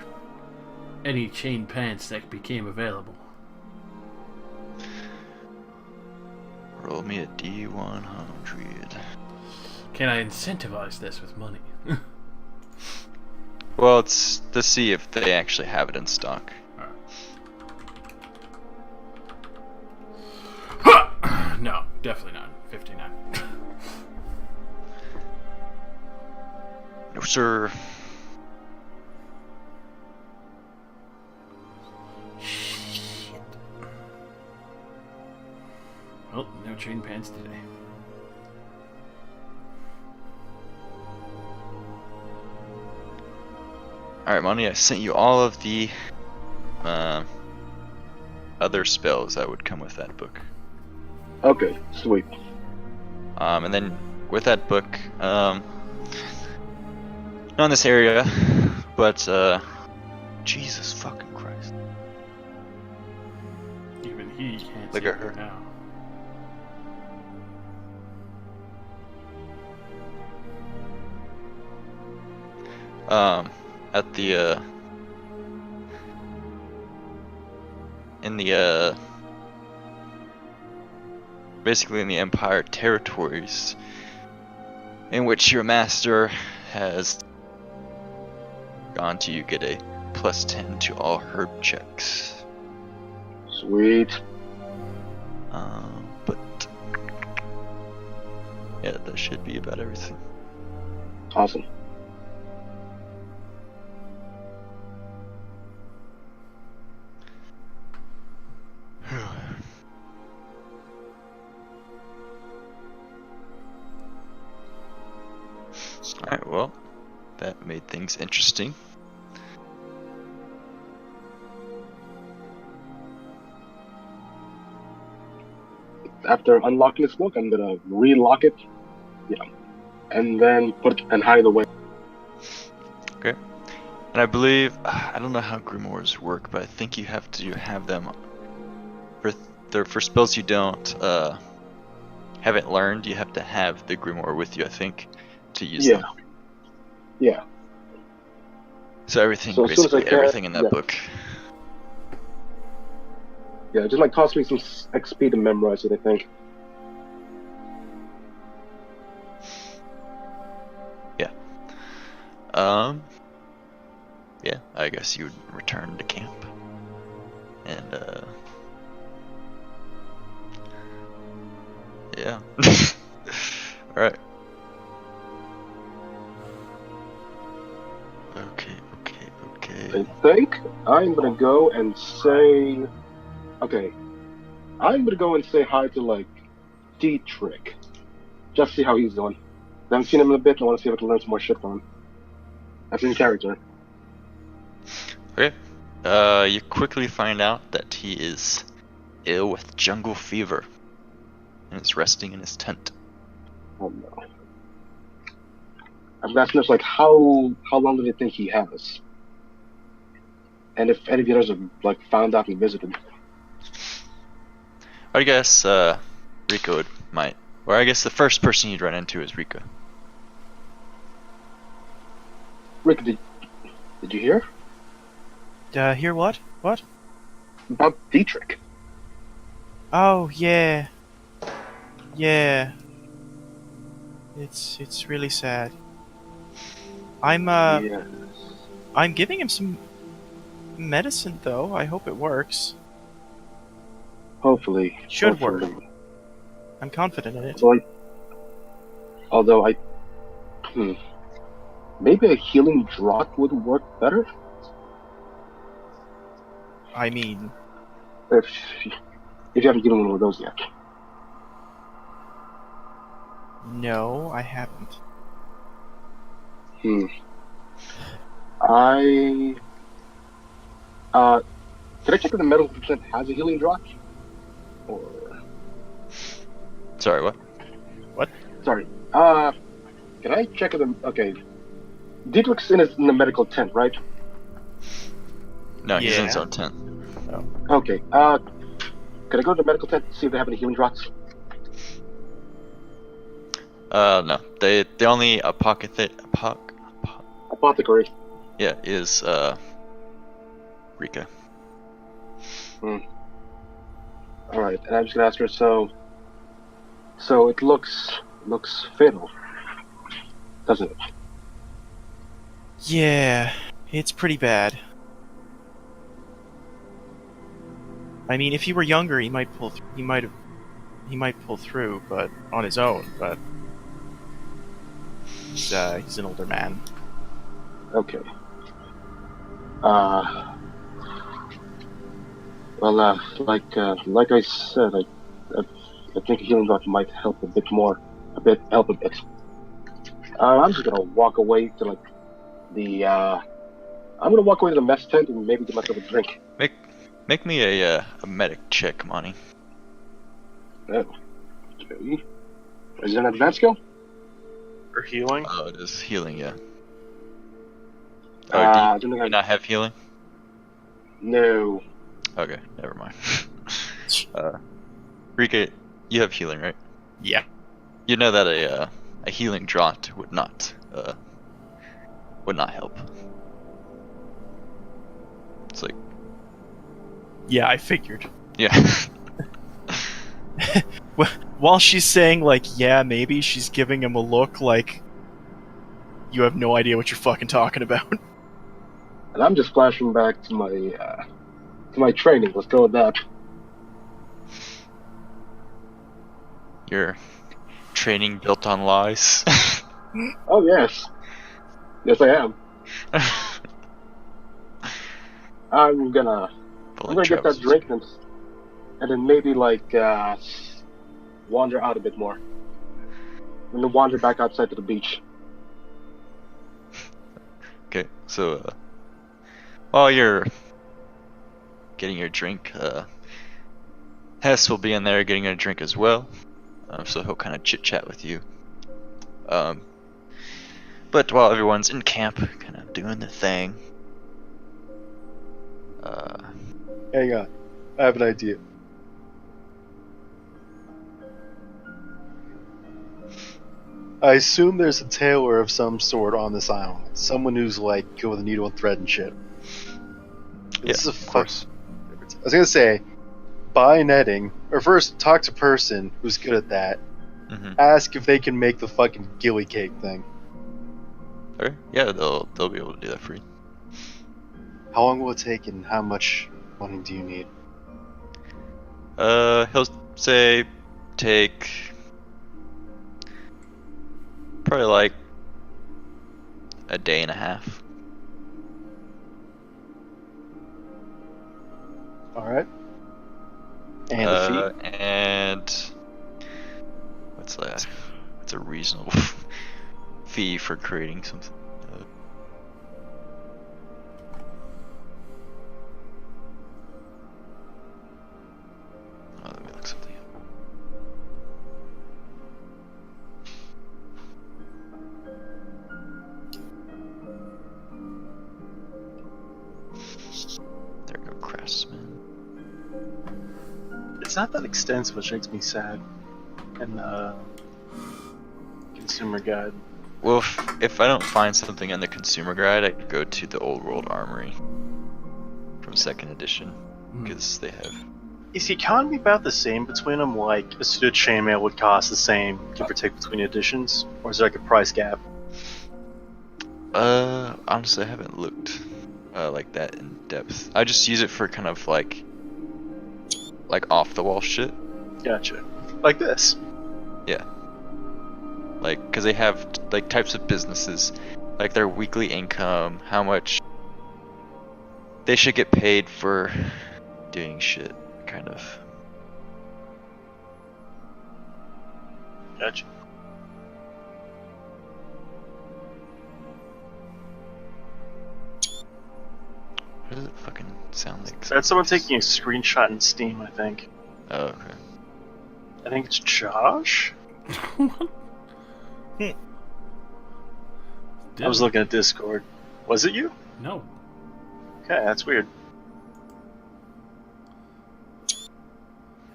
Speaker 4: any chain pants that became available.
Speaker 2: Roll me a D100.
Speaker 4: Can I incentivize this with money?
Speaker 2: Well, it's to see if they actually have it in stock.
Speaker 4: No, definitely not. 59.
Speaker 2: No, sir.
Speaker 4: Shit. Well, no chain pants today.
Speaker 2: Alright, Monty, I sent you all of the other spells that would come with that book.
Speaker 3: Okay, sweet.
Speaker 2: And then with that book, not in this area, but Jesus fucking Christ.
Speaker 4: Even he can't
Speaker 2: Look
Speaker 4: see
Speaker 2: at
Speaker 4: it
Speaker 2: her.
Speaker 4: now.
Speaker 2: At the in the basically in the Empire territories in which your master has gone to, you get a +10 to all herb checks.
Speaker 3: Sweet.
Speaker 2: But yeah, that should be about everything.
Speaker 3: Awesome.
Speaker 2: Alright, well, that made things interesting.
Speaker 3: After unlocking this book, I'm gonna relock it. Yeah. And then put it and hide it away.
Speaker 2: Okay. And I believe, I don't know how grimoires work, but I think you have to have them for spells you don't haven't learned. You have to have the grimoire with you, I think, to use them.
Speaker 3: Yeah.
Speaker 2: So everything,
Speaker 3: So as soon as I
Speaker 2: basically
Speaker 3: can,
Speaker 2: everything in that
Speaker 3: yeah.
Speaker 2: book.
Speaker 3: Yeah, it just like cost me some XP to memorize it, I think.
Speaker 2: Yeah, I guess you would return to camp. And yeah. Alright. Okay.
Speaker 3: I think I'm gonna go and say... Okay. I'm gonna go and say hi to, like, Dietrich. Just see how he's doing. I haven't seen him in a bit, I want to see if I can learn some more shit from him. That's in character.
Speaker 2: Okay. You quickly find out that he is ill with jungle fever and is resting in his tent.
Speaker 3: Oh no. I'm asking us, like, how long do they think he has? And if any of you guys have, like, found out and visited.
Speaker 2: I guess Rico might. Or I guess the first person you'd run into is Rico.
Speaker 3: Rick, did you hear?
Speaker 5: Hear what? What?
Speaker 3: About Dietrich.
Speaker 5: Oh, yeah. Yeah. It's really sad.
Speaker 3: Yes.
Speaker 5: I'm giving him some medicine, though. I hope it works.
Speaker 3: Hopefully.
Speaker 5: Should
Speaker 3: hopefully.
Speaker 5: work. I'm confident in it.
Speaker 3: Although maybe a healing draught would work better?
Speaker 5: I mean,
Speaker 3: If you haven't given one of those yet.
Speaker 5: no, I haven't.
Speaker 3: Can I check if the medical percent has a healing draught? Or
Speaker 2: Sorry, what?
Speaker 3: sorry. Can I check if okay. Dietrich's in the medical tent, right?
Speaker 2: No, he's in
Speaker 5: Yeah.
Speaker 2: his own tent.
Speaker 3: Okay. Can I go to the medical tent and see if they have any healing draughts?
Speaker 2: No. They only
Speaker 3: Apothecary.
Speaker 2: Yeah, is Rika.
Speaker 3: Alright, and I'm just gonna ask her, so it looks fatal, doesn't it?
Speaker 5: Yeah, it's pretty bad. I mean, if he were younger, he might pull. He might pull through, but on his own. But he's an older man.
Speaker 3: Okay. Well, like I said, I think a healing dot might help a bit more. Help a bit. I'm just gonna walk away to like the. I'm gonna walk away to the mess tent and maybe get myself a drink.
Speaker 2: Make me a medic check, Monty.
Speaker 3: Oh. Okay. Is it an advanced skill?
Speaker 1: Or healing?
Speaker 2: Oh, it is healing, yeah.
Speaker 3: I
Speaker 2: Oh,
Speaker 3: don't
Speaker 2: do
Speaker 3: think
Speaker 2: you not have healing?
Speaker 3: No.
Speaker 2: Okay, never mind. Rika, you have healing, right?
Speaker 5: Yeah.
Speaker 2: You know that a healing draught would not help. It's like,
Speaker 5: Yeah, I figured.
Speaker 2: yeah.
Speaker 5: While she's saying like, yeah, maybe, she's giving him a look like you have no idea what you're fucking talking about.
Speaker 3: And I'm just flashing back to my training. Let's go with that.
Speaker 2: Your training built on lies.
Speaker 3: Oh yes, yes I am. I'm gonna get that drink and then maybe like wander out a bit more. And then wander back outside to the beach.
Speaker 2: Okay, so while you're getting your drink, Hess will be in there getting a drink as well. So he'll kind of chit chat with you. But while everyone's in camp, kind of doing the thing.
Speaker 6: Hang on. I have an idea. I assume there's a tailor of some sort on this island. Someone who's like good with a needle and thread and shit. This is a
Speaker 2: of course.
Speaker 6: I was gonna say, buy netting, or first talk to person who's good at that.
Speaker 2: Mm-hmm.
Speaker 6: Ask if they can make the fucking gilly cake thing.
Speaker 2: Okay. Yeah, they'll be able to do that for you.
Speaker 6: How long will it take, and how much money do you need?
Speaker 2: He'll say take probably like a day and a half.
Speaker 6: All right. And the fee?
Speaker 2: And what's that? It's a reasonable fee for creating something. Let me look something up. There we go, craftsman.
Speaker 1: It's not that extensive, which makes me sad. And consumer guide.
Speaker 2: Well, if I don't find something in the consumer guide, I could go to the Old World Armory from 2nd edition, because they have.
Speaker 1: Is the economy about the same between them? Like, a suited chainmail would cost the same, give or take, between editions? Or is there like a price gap?
Speaker 2: Honestly, I haven't looked like that in depth. I just use it for kind of like off the wall shit.
Speaker 1: Gotcha. Like this.
Speaker 2: Yeah. Like, cause they have like types of businesses, like their weekly income, how much they should get paid for doing shit, kind of.
Speaker 1: Gotcha.
Speaker 2: What does it fucking sound like?
Speaker 1: That's someone taking a screenshot in Steam, I think.
Speaker 2: Oh, okay.
Speaker 1: I think it's Josh? I was looking at Discord. Was it you?
Speaker 4: No.
Speaker 1: Okay, that's weird.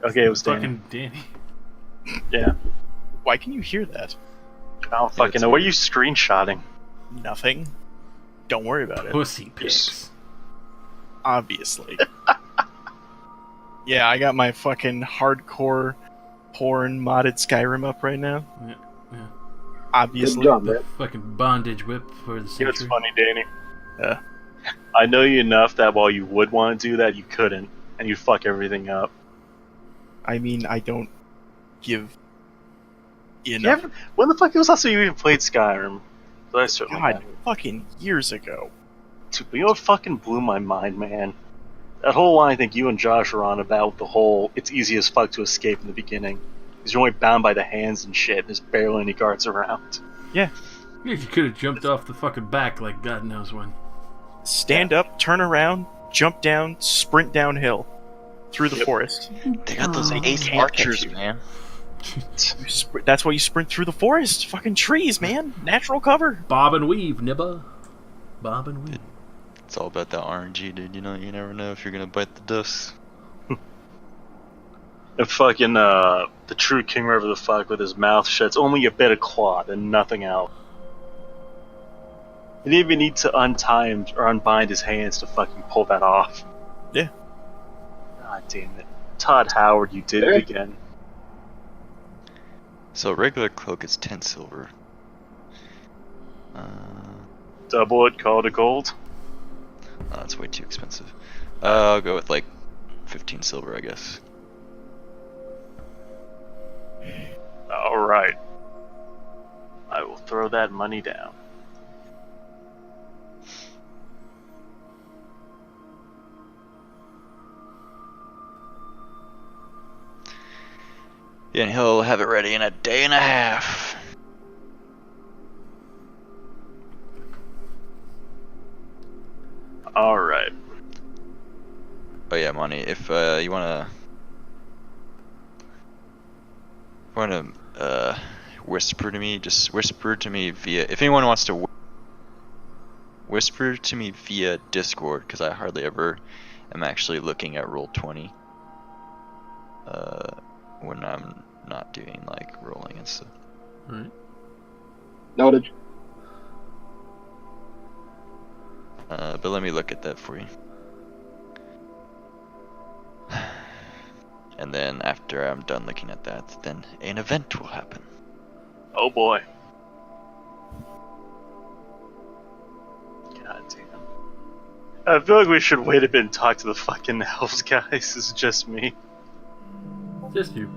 Speaker 1: Okay, it was Danny.
Speaker 4: Fucking Danny.
Speaker 1: Yeah.
Speaker 5: Why can you hear that?
Speaker 1: I don't fucking know. What are you screenshotting?
Speaker 5: Nothing. Don't worry about it.
Speaker 4: Pussy pics.
Speaker 5: Obviously. Yeah, I got my fucking hardcore porn modded Skyrim up right now.
Speaker 4: Yeah, yeah.
Speaker 5: Obviously.
Speaker 3: Good job,
Speaker 4: The
Speaker 3: man.
Speaker 4: fucking bondage whip for the
Speaker 1: You know, it's
Speaker 4: century.
Speaker 1: funny, Danny.
Speaker 5: Yeah.
Speaker 1: I know you enough that while you would want to do that, you couldn't, and you'd fuck everything up.
Speaker 5: I mean, I don't give
Speaker 1: You
Speaker 5: enough.
Speaker 1: ever, when the fuck was last time you even played Skyrim? 'Cause I certainly
Speaker 5: God,
Speaker 1: haven't.
Speaker 5: fucking years ago.
Speaker 1: But you know what fucking blew my mind, man? That whole line I think you and Josh are on about the whole it's easy as fuck to escape in the beginning. Because you're only bound by the hands and shit, and there's barely any guards around.
Speaker 4: Yeah, you could have jumped off the fucking back like God knows when.
Speaker 5: Stand up, turn around, jump down, sprint downhill through the forest.
Speaker 2: They got those
Speaker 5: They
Speaker 2: ace
Speaker 5: can't catch
Speaker 2: archers,
Speaker 5: you.
Speaker 2: man.
Speaker 5: That's why you sprint through the forest. Fucking trees, man. Natural cover.
Speaker 4: Bob and weave, nibba. Bob and weave.
Speaker 2: It's all about that RNG, dude. You know, you never know if you're gonna bite the dust.
Speaker 1: And fucking, the true king, wherever the fuck, with his mouth shut, it's only a bit of cloth and nothing else. He didn't even need to untie him or unbind his hands to fucking pull that off.
Speaker 5: Yeah.
Speaker 1: God damn it. Todd Howard, you did it again.
Speaker 2: So regular cloak is 10 silver.
Speaker 1: Double it, call it a gold.
Speaker 2: Oh, that's way too expensive. I'll go with like 15 silver, I guess.
Speaker 1: Alright. I will throw that money down.
Speaker 2: Yeah, and he'll have it ready in a day and a half.
Speaker 1: Alright.
Speaker 2: Oh yeah, Monty, if you wanna whisper to me, just whisper to me via, if anyone wants to whisper to me via Discord, because I hardly ever am actually looking at Roll20 when I'm not doing like rolling and stuff.
Speaker 4: Alright.
Speaker 3: Noted.
Speaker 2: But let me look at that for you. And then after I'm done looking at that, then an event will happen.
Speaker 1: Oh boy. God damn. I feel like we should wait a bit and talk to the fucking elves guys. This is just me.
Speaker 4: Just you.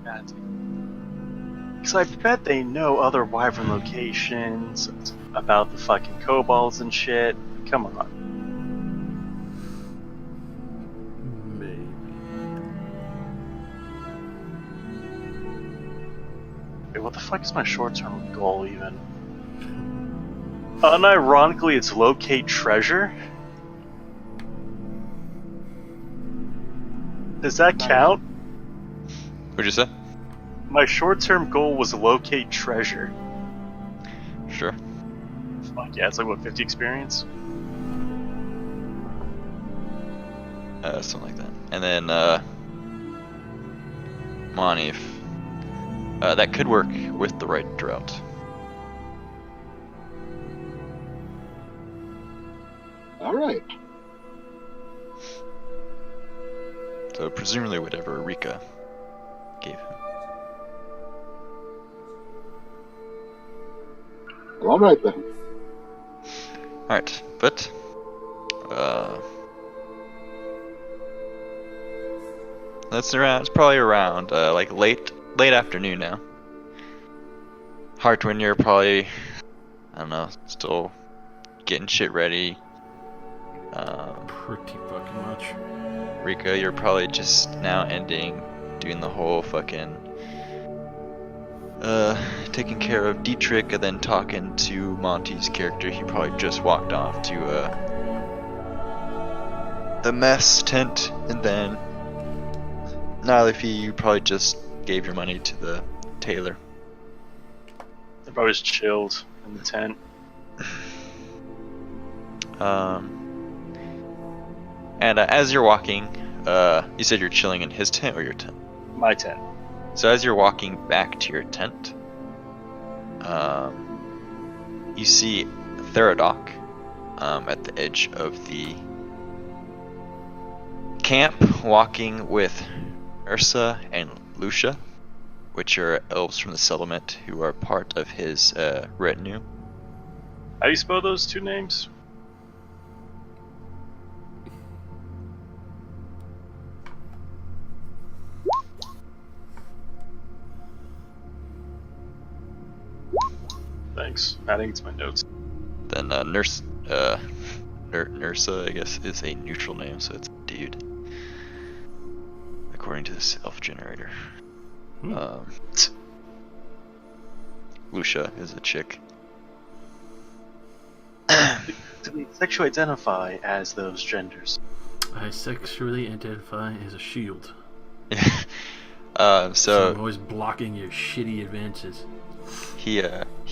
Speaker 1: God damn. Because I bet they know other wyvern locations, about the fucking kobolds and shit. Come on.
Speaker 4: Maybe.
Speaker 1: Wait, what the fuck is my short-term goal even? Unironically, it's locate treasure? Does that count?
Speaker 2: What'd you say?
Speaker 1: My short-term goal was locate treasure.
Speaker 2: Sure.
Speaker 1: Fuck yeah, it's like what, 50 experience?
Speaker 2: Something like that. And then, Monty, if that could work with the right drought.
Speaker 3: Alright.
Speaker 2: So presumably whatever Rika gave him.
Speaker 3: Alright then.
Speaker 2: Alright, but that's around. It's probably around like late afternoon now. Hartwin, you're probably, I don't know, still getting shit ready.
Speaker 4: Pretty fucking much.
Speaker 2: Rika, you're probably just now doing the whole fucking taking care of Dietrich and then talking to Monty's character. He probably just walked off to the mess tent, and then Nalafi, you probably just gave your money to the tailor.
Speaker 1: They probably just chilled in the tent.
Speaker 2: And as you're walking, you said you're chilling in his tent or your tent?
Speaker 1: My tent.
Speaker 2: So as you're walking back to your tent, you see Theradoc at the edge of the camp, walking with Ursa and Lucia, which are elves from the settlement who are part of his retinue.
Speaker 1: How do you spell those two names? Thanks. Adding to my notes.
Speaker 2: Then Nursa, I guess, is a neutral name, so it's a dude, according to this elf generator. Lucia is a chick.
Speaker 1: Do we sexually identify as those genders?
Speaker 4: I sexually identify as a shield.
Speaker 2: So
Speaker 4: So I'm always blocking your shitty advances.
Speaker 2: he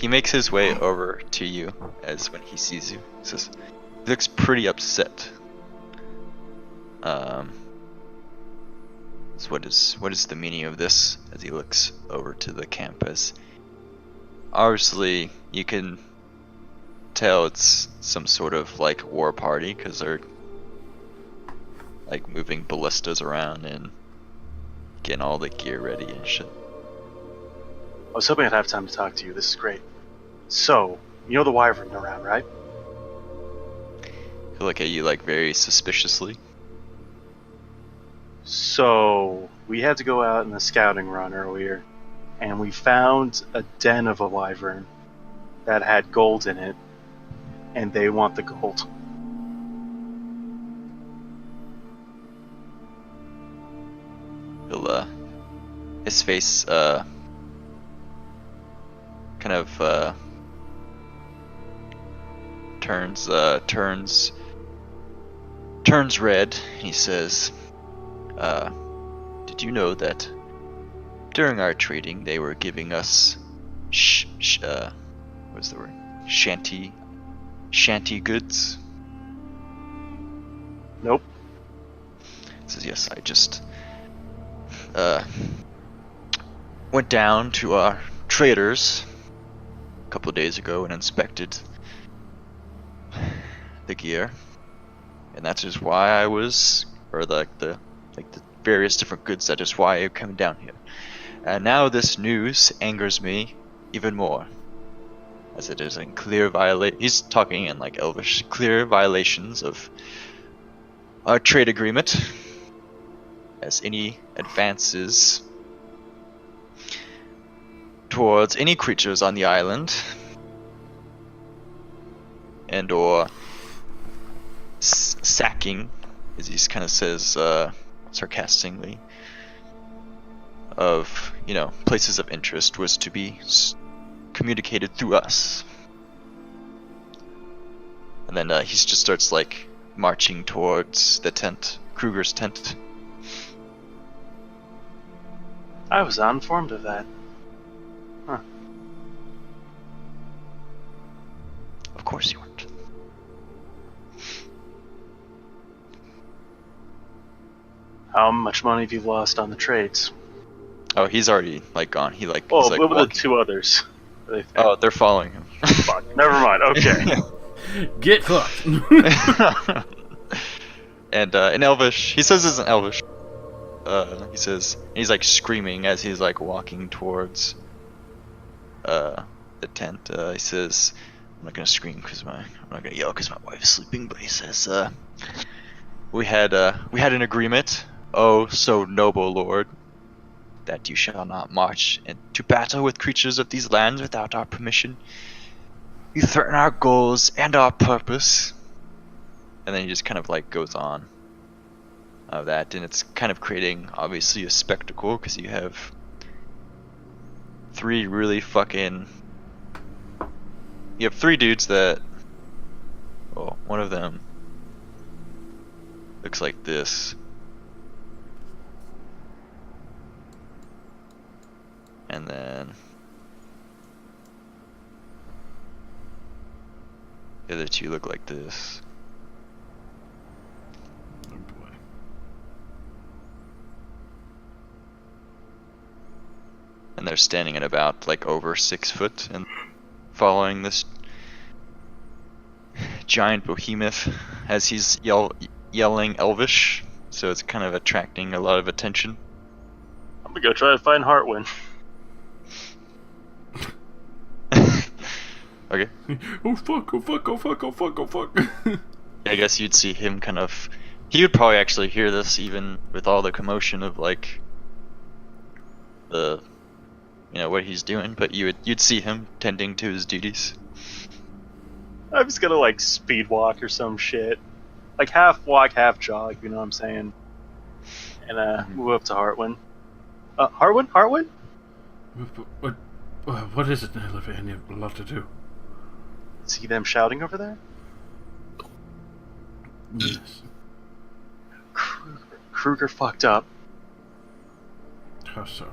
Speaker 2: makes his way over to you as when he sees you. He says, he looks pretty upset. So what is the meaning of this? As he looks over to the campus. Obviously, you can tell it's some sort of like war party because they're like moving ballistas around and getting all the gear ready and shit.
Speaker 1: I was hoping I'd have time to talk to you. This is great. So, you know the wyvern around, right?
Speaker 2: He'll look at you like very suspiciously.
Speaker 1: So, we had to go out in a scouting run earlier, and we found a den of a wyvern that had gold in it, and they want the gold.
Speaker 2: He'll his face kind of turns red. He says, did you know that during our trading they were giving us what's the word? Shanty goods?
Speaker 1: Nope.
Speaker 2: He says, yes, I just went down to our traders a couple of days ago and inspected the gear, and that's just why I was, or the various different goods. That is why I came down here. And now this news angers me even more, as it is in clear he's talking in like Elvish, clear violations of our trade agreement, as any advances towards any creatures on the island and or sacking, as he kind of says sarcastically, of places of interest was to be communicated through us. And then he just starts like marching towards the tent, Kruger's tent.
Speaker 1: I was uninformed of that. Huh.
Speaker 2: Of course you weren't.
Speaker 1: How much money have you lost on the trades?
Speaker 2: Oh, he's already like gone. He's like
Speaker 1: What were the
Speaker 2: walking.
Speaker 1: two others?
Speaker 2: Oh, they're following him.
Speaker 1: Fuck. Never mind. Okay.
Speaker 4: Get fucked.
Speaker 2: And in Elvish, he says it's in Elvish. He says, and he's like screaming as he's like walking towards the tent. He says, I'm not gonna scream I'm not gonna yell because my wife is sleeping. But he says, we had an agreement, oh so noble lord, that you shall not march into battle with creatures of these lands without our permission. You threaten our goals and our purpose. And then he just kind of like goes on of that, and it's kind of creating obviously a spectacle because you have three dudes that, well, one of them looks like this, and then the other two look like this.
Speaker 4: Oh boy.
Speaker 2: And they're standing at about like over 6 foot and following this giant behemoth as he's yelling Elvish, so it's kind of attracting a lot of attention.
Speaker 1: I'm gonna go try to find Hartwin.
Speaker 2: Okay.
Speaker 4: Oh fuck! Oh fuck! Oh fuck! Oh fuck! Oh fuck!
Speaker 2: I guess you'd see him kind of. He would probably actually hear this even with all the commotion of like the, what he's doing, but you'd see him tending to his duties.
Speaker 1: I'm just gonna like speed walk or some shit, like half walk, half jog. You know what I'm saying? And move up to Hartwin. Hartwin?
Speaker 4: What is it, Olivia? You have a lot to do.
Speaker 1: See them shouting over there?
Speaker 4: Yes.
Speaker 1: Kruger fucked up.
Speaker 4: How so?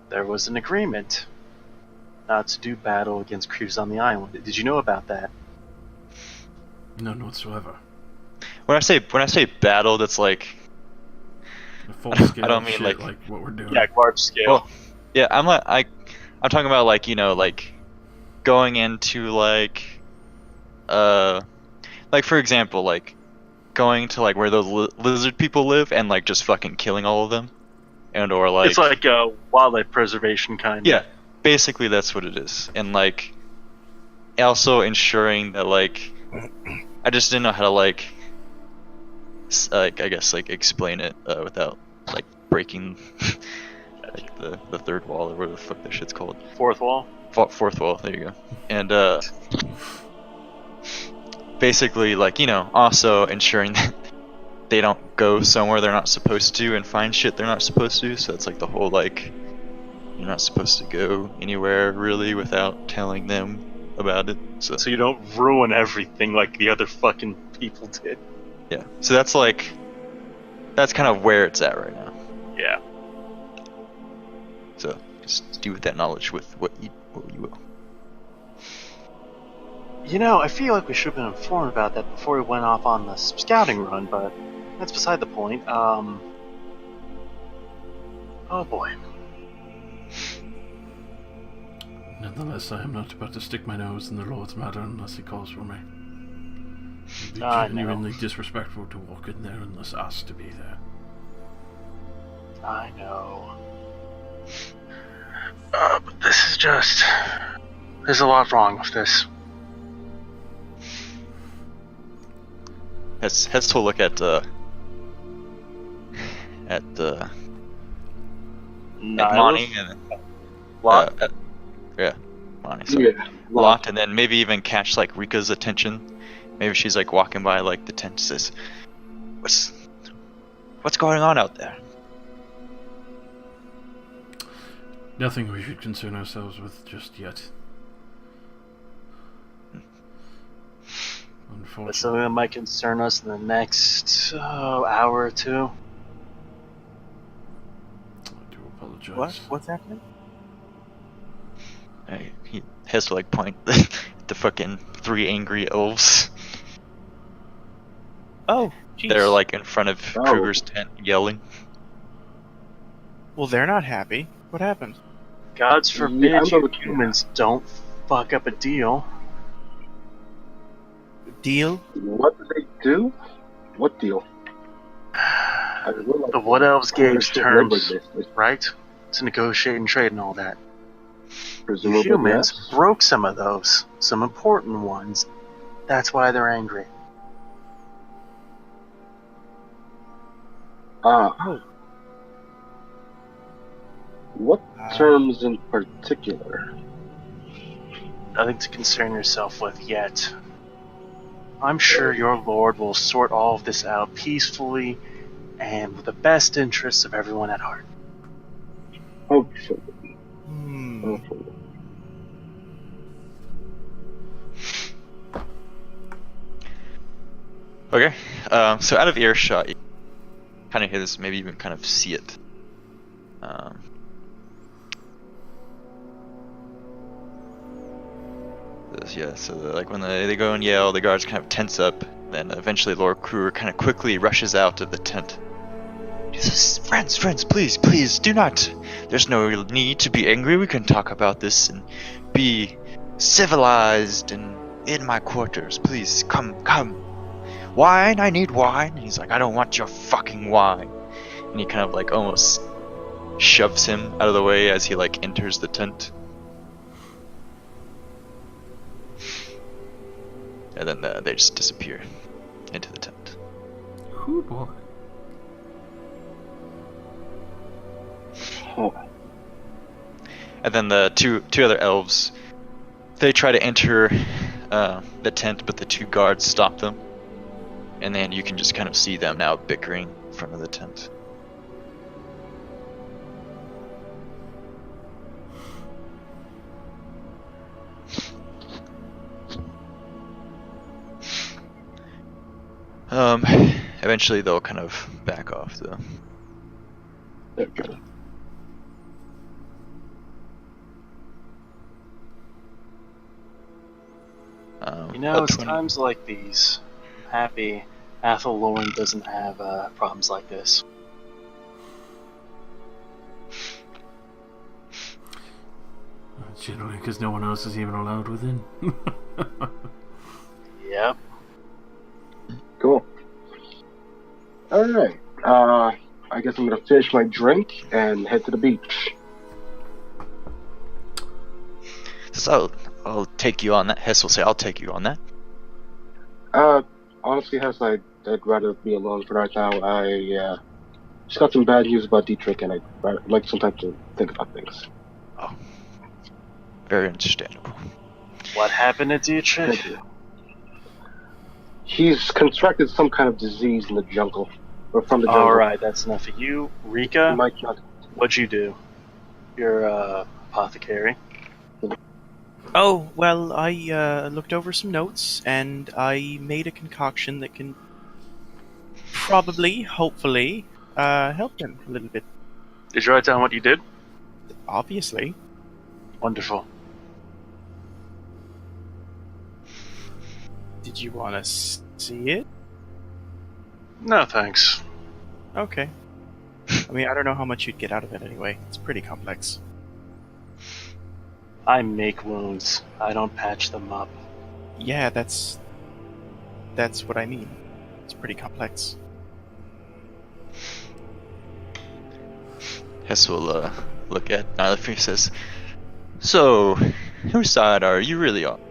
Speaker 1: There was an agreement not to do battle against creatures on the island. Did you know about that?
Speaker 4: None whatsoever.
Speaker 2: When I say battle, that's like.
Speaker 4: A full scale
Speaker 2: I don't mean
Speaker 4: shit
Speaker 2: like
Speaker 4: what we're doing.
Speaker 1: Yeah, large scale.
Speaker 2: Well, yeah, I'm talking about like like going into like for example like going to like where those lizard people live and like just fucking killing all of them, and or like
Speaker 1: it's like a wildlife preservation kind of.
Speaker 2: Yeah, basically that's what it is, and like also ensuring that like I just didn't know how to like I guess like explain it without like breaking like the third wall or whatever the fuck that shit's called.
Speaker 1: Fourth wall.
Speaker 2: Fourth wall. There you go. And basically like also ensuring that they don't go somewhere they're not supposed to and find shit they're not supposed to. So it's like the whole like you're not supposed to go anywhere really without telling them about it. So
Speaker 1: you don't ruin everything like the other fucking people did.
Speaker 2: Yeah. So that's kind of where it's at right now.
Speaker 1: Yeah.
Speaker 2: So just do with that knowledge with what you will.
Speaker 1: I feel like we should have been informed about that before we went off on the scouting run, but that's beside the point. Oh boy.
Speaker 4: Nonetheless, I am not about to stick my nose in the Lord's matter unless he calls for me. It would be genuinely disrespectful to walk in there unless asked to be there.
Speaker 1: I know. But this is just... There's a lot wrong with this.
Speaker 2: Has to look at Monty and
Speaker 1: Lot?
Speaker 2: yeah, Monty. So
Speaker 3: Yeah,
Speaker 2: Lot, and then maybe even catch like Rika's attention. Maybe she's like walking by like the tent, says, "What's going on out there?"
Speaker 4: Nothing we should concern ourselves with just yet.
Speaker 1: But
Speaker 4: Unfortunately.
Speaker 1: something that might concern us in the next hour or two.
Speaker 4: I do apologize.
Speaker 5: What's happening?
Speaker 2: He has to like point at the fucking 3 angry elves.
Speaker 5: Oh, jeez.
Speaker 2: They're like in front of Kruger's tent yelling.
Speaker 5: Well, they're not happy. What happened?
Speaker 1: Gods forbid
Speaker 3: I'm
Speaker 1: you
Speaker 3: looking at
Speaker 1: humans don't fuck up a deal.
Speaker 5: Deal?
Speaker 3: What did they do? What deal?
Speaker 1: The Wood Elves gave terms, right? To negotiate and trade and all that.
Speaker 3: Presumably,
Speaker 1: Humans
Speaker 3: yes.
Speaker 1: broke some of those, some important ones. That's why they're angry.
Speaker 3: Ah. What terms in particular?
Speaker 1: Nothing to concern yourself with yet. I'm sure your lord will sort all of this out peacefully and with the best interests of everyone at heart.
Speaker 3: Hopefully. Hopefully.
Speaker 2: Okay, so out of earshot, you kind of hear this, maybe even kind of see it. So like when they go and yell, the guards kind of tense up. Then eventually Lord Kruger kind of quickly rushes out of the tent. He says, friends, please, do not. There's no need to be angry. We can talk about this and be civilized and in my quarters. Please, come. Wine? I need wine. And he's like, I don't want your fucking wine. And he kind of like almost shoves him out of the way as he like enters the tent. And then they just disappear into the tent.
Speaker 4: Who boy?
Speaker 3: Oh.
Speaker 2: And then the two other elves, they try to enter the tent, but the two guards stop them. And then you can just kind of see them now bickering in front of the tent. Eventually they'll kind of back off though.
Speaker 3: Okay.
Speaker 1: You know,
Speaker 2: about
Speaker 1: it's
Speaker 2: 20
Speaker 1: times like these. I'm happy Athel Lauren doesn't have problems like this.
Speaker 4: Generally, because no one else is even allowed within.
Speaker 1: Yep.
Speaker 3: Cool. Alright. I guess I'm gonna finish my drink and head to the beach.
Speaker 2: So I'll take you on that. Hess will say, I'll take you on that.
Speaker 3: Honestly, Hess, I'd rather be alone for right now. I just got some bad news about Dietrich, and I'd like some time to think about things.
Speaker 2: Oh. Very understandable.
Speaker 1: What happened to Dietrich?
Speaker 3: Thank you. He's contracted some kind of disease in the jungle, or from the jungle.
Speaker 1: Alright, that's enough of you.
Speaker 3: He
Speaker 1: Rika,
Speaker 3: might not.
Speaker 1: what'd you do? You're apothecary.
Speaker 5: Oh, well, I looked over some notes, and I made a concoction that can probably, hopefully, help him a little bit.
Speaker 1: Did you write down what you did?
Speaker 5: Obviously.
Speaker 1: Wonderful.
Speaker 5: Did you want to see it?
Speaker 1: No, thanks.
Speaker 5: Okay. I mean, I don't know how much you'd get out of it anyway. It's pretty complex.
Speaker 1: I make wounds. I don't patch them up.
Speaker 5: Yeah, that's what I mean. It's pretty complex.
Speaker 2: Hess will look at Nyla and says, so, whose side are you really on?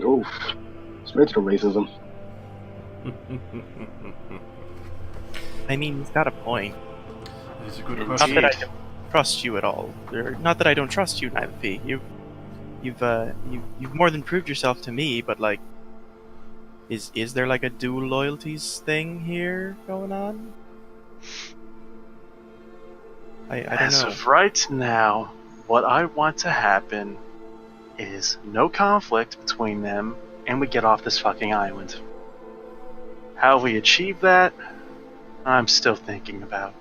Speaker 3: Oof. Straight to racism.
Speaker 5: I mean, he's got a point.
Speaker 4: It's a good
Speaker 5: Not
Speaker 4: question.
Speaker 5: that I don't trust you at all. Or, not that I don't trust you, Nyla P. You've more than proved yourself to me, but like, is there like a dual loyalties thing here going on? I don't
Speaker 1: As
Speaker 5: know.
Speaker 1: of right now, what I want to happen is no conflict between them, and we get off this fucking island. How we achieve that, I'm still thinking about.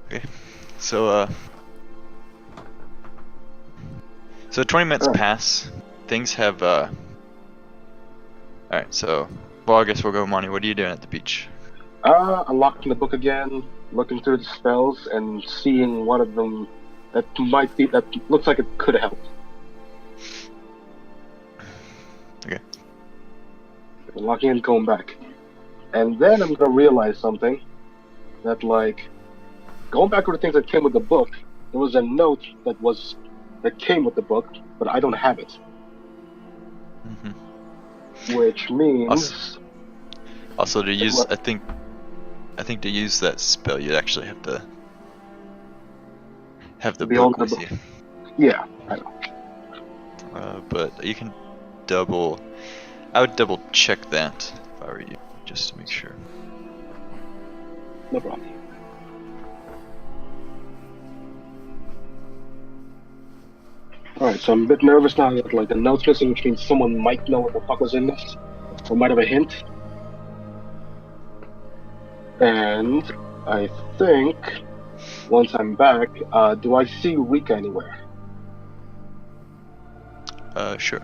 Speaker 2: Okay. So 20 minutes pass. Things have Alright, so well, I guess we'll go, Monty. What are you doing at the beach?
Speaker 3: Unlocking the book again, looking through the spells, and seeing one of them that looks like it could help.
Speaker 2: Okay.
Speaker 3: Unlocking and going back. And then I'm gonna realize something. That, like, going back to the things that came with the book, there was a note that came with the book, but I don't have it.
Speaker 2: Mm-hmm.
Speaker 3: Which means...
Speaker 2: Also, to use, I think to use that spell, you actually have to have the
Speaker 3: Be
Speaker 2: book
Speaker 3: on the
Speaker 2: with you.
Speaker 3: Yeah, I know.
Speaker 2: But you can I would double check that if I were you, just to make sure.
Speaker 3: No problem. Alright, so I'm a bit nervous now that, like, the note's missing, which means someone might know what the fuck was in this, or might have a hint. And I think, once I'm back, do I see Rika anywhere?
Speaker 2: Sure.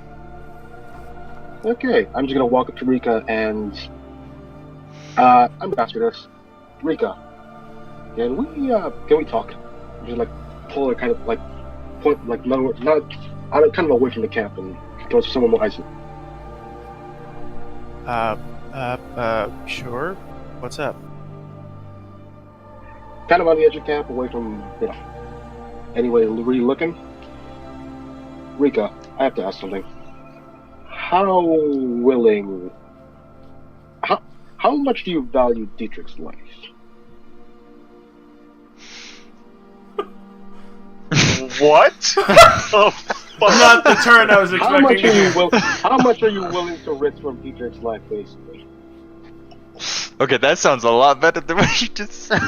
Speaker 3: Okay, I'm just gonna walk up to Rika and, I'm gonna ask her this. Rika, Can we talk? Just like pull her kind of like point like not out kind of away from the camp and go to somewhere more isolated.
Speaker 5: Sure. What's up?
Speaker 3: Kind of on the edge of camp, away from anyway really looking. Rika, I have to ask something. How willing? How much do you value Dietrich's life?
Speaker 1: What? Oh, fuck.
Speaker 4: Not the turn I was expecting.
Speaker 3: How much are you willing to risk from Dietrich's life, basically?
Speaker 2: Okay, that sounds a lot better than what you just said.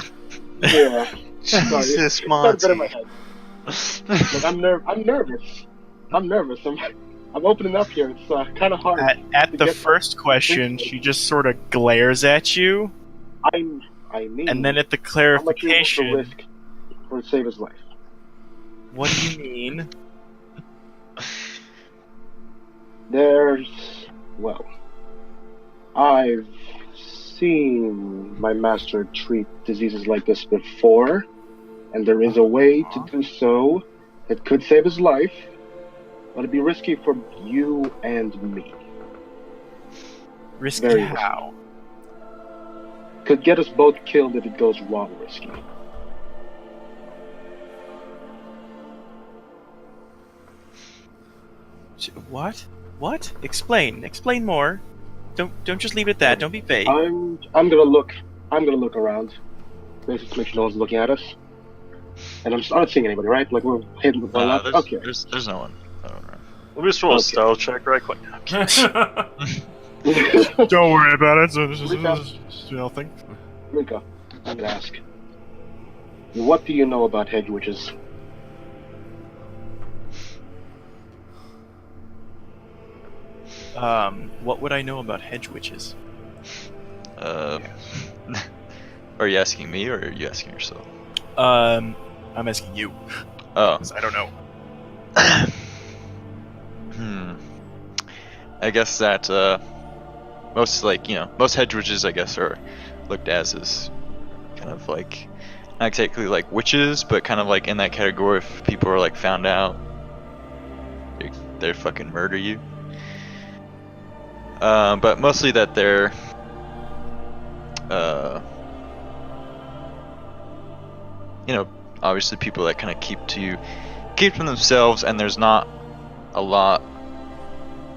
Speaker 3: Yeah.
Speaker 6: Jesus,
Speaker 3: Sorry, it's better in my
Speaker 6: Monty.
Speaker 3: head. Look, I'm nervous. I'm opening up here. It's kind of hard.
Speaker 5: At
Speaker 3: to
Speaker 5: the
Speaker 3: get
Speaker 5: first question, she just sort of glares at you,
Speaker 3: I mean.
Speaker 5: and then at the
Speaker 3: how much are you willing to
Speaker 5: clarification,
Speaker 3: risk to save his life?
Speaker 5: what do you mean?
Speaker 3: I've seen my master treat diseases like this before, and there is a way to do so that could save his life, but it'd be risky for you and me.
Speaker 5: Risky
Speaker 3: Very
Speaker 5: how?
Speaker 3: Could get us both killed if it goes wrong risky.
Speaker 5: What? What? Explain. Explain more. Don't just leave it at that. Don't be vague.
Speaker 3: I'm gonna look around. Basically make sure no one's looking at us. And I'm not seeing anybody, right? Like we're hidden with one left. Okay.
Speaker 2: There's no one. I don't know.
Speaker 1: Let me just roll a
Speaker 3: Okay.
Speaker 1: stealth check right quick.
Speaker 5: Don't worry about it. So this
Speaker 3: Rika.
Speaker 5: nothing.
Speaker 3: Rika, I'm gonna ask. What do you know about hedge witches?
Speaker 5: What would I know about hedge witches?
Speaker 2: Are you asking me or are you asking yourself?
Speaker 5: I'm asking you.
Speaker 2: Oh.
Speaker 5: 'Cause I don't know.
Speaker 2: I guess that most hedge witches, I guess, are looked as kind of like not exactly like witches, but kind of like in that category. If people are like found out, they fucking murder you. But mostly that they're obviously people that kind of keep to themselves, and there's not a lot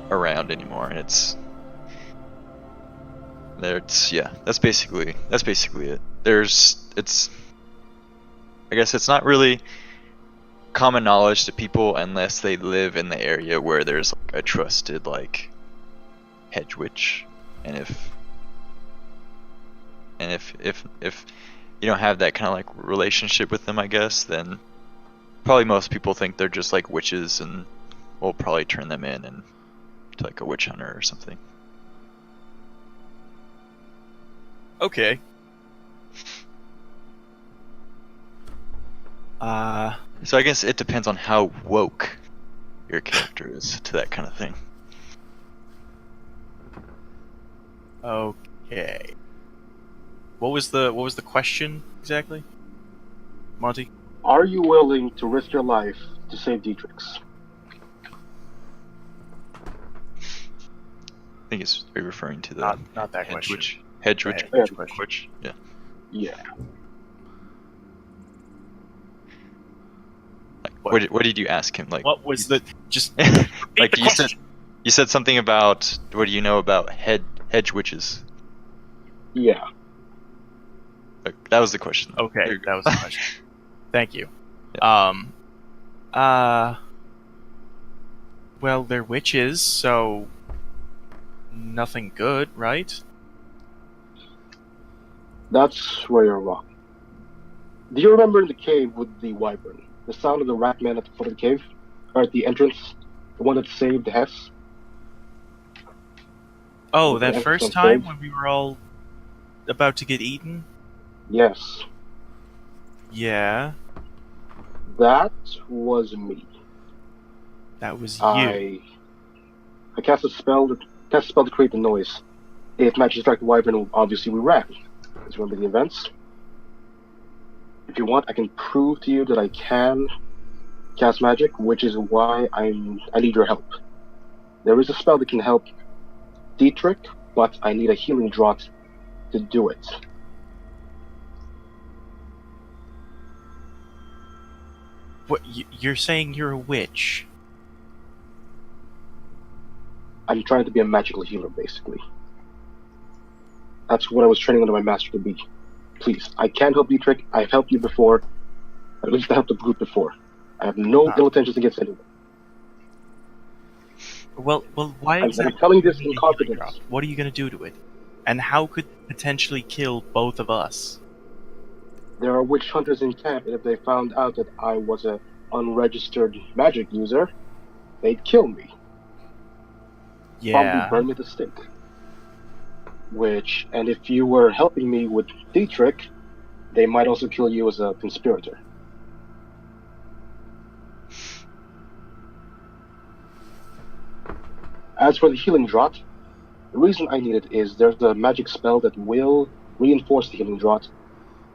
Speaker 2: around anymore, and that's basically it. I guess it's not really common knowledge to people unless they live in the area where there's like a trusted like hedge witch, and if you don't have that kind of like relationship with them, I guess, then probably most people think they're just like witches, and we'll probably turn them in and to like a witch hunter or something.
Speaker 5: Okay.
Speaker 2: So I guess it depends on how woke your character is to that kind of thing.
Speaker 5: Okay. What was the question exactly, Monty?
Speaker 3: Are you willing to risk your life to save Dietrich's?
Speaker 2: I think it's referring to the
Speaker 5: Not that
Speaker 2: hedge
Speaker 5: question.
Speaker 2: witch. Hedge witch.
Speaker 5: Hedge question.
Speaker 2: Witch. Yeah.
Speaker 3: Yeah.
Speaker 2: Like, what did you ask him? Like,
Speaker 5: What was the just
Speaker 2: like
Speaker 5: the question.
Speaker 2: you said something about what do you know about hedge witches?
Speaker 3: Yeah.
Speaker 2: Like, that was the question. There
Speaker 5: Okay,
Speaker 2: you go.
Speaker 5: that was the question. Thank you. Well, they're witches, so nothing good, right?
Speaker 3: That's where you're wrong. Do you remember in the cave with the wyvern? The sound of the rat man at the foot of the cave? Or at the entrance? The one that saved Hess?
Speaker 5: Oh,
Speaker 3: Okay,
Speaker 5: that first
Speaker 3: sounds
Speaker 5: time
Speaker 3: good.
Speaker 5: when we were all about to get eaten?
Speaker 3: Yes.
Speaker 5: Yeah,
Speaker 3: That was me.
Speaker 5: that was you.
Speaker 3: I cast a spell to create the noise. It matches like the wyvern, obviously we ran. Do you remember the events? If you want, I can prove to you that I can cast magic, which is why I need your help. There is a spell that can help Dietrich, but I need a healing draught to do it.
Speaker 5: What? You're saying you're a witch?
Speaker 3: I'm trying to be a magical healer, basically. That's what I was training under my master to be. Please, I can help Dietrich. I've helped you before. At least I helped the group before. I have no ill intentions against anyone.
Speaker 5: Well, why
Speaker 3: I'm
Speaker 5: exactly?
Speaker 3: telling
Speaker 5: do you
Speaker 3: this
Speaker 5: need
Speaker 3: in
Speaker 5: a healing
Speaker 3: confidence.
Speaker 5: drop? What are you gonna do to it? And how could potentially kill both of us?
Speaker 3: There are witch hunters in camp, and if they found out that I was an unregistered magic user, they'd kill me. Probably
Speaker 5: Yeah.
Speaker 3: burn me at the stake. And if you were helping me with Dietrich, they might also kill you as a conspirator. As for the healing draught, the reason I need it is there's a magic spell that will reinforce the healing draught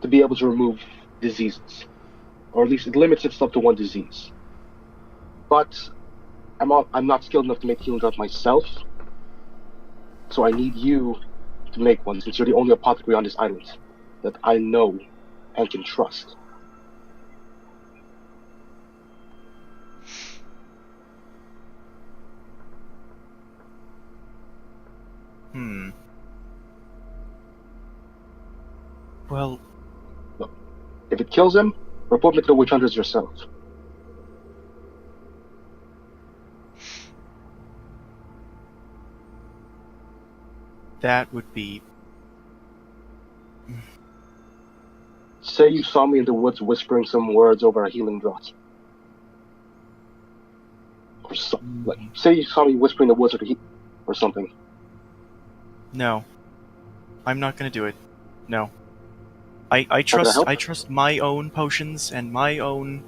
Speaker 3: to be able to remove diseases. Or at least it limits itself to one disease. But I'm not skilled enough to make healing draught myself, so I need you to make one, since you're the only apothecary on this island that I know and can trust.
Speaker 5: Well,
Speaker 3: Look, if it kills him, report me to the witch hunters yourself.
Speaker 5: that would be.
Speaker 3: Say you saw me in the woods whispering some words over a healing draught. Or something. Like, say you saw me whispering the words or something.
Speaker 5: No. I'm not gonna do it. No. I trust my own potions and my own.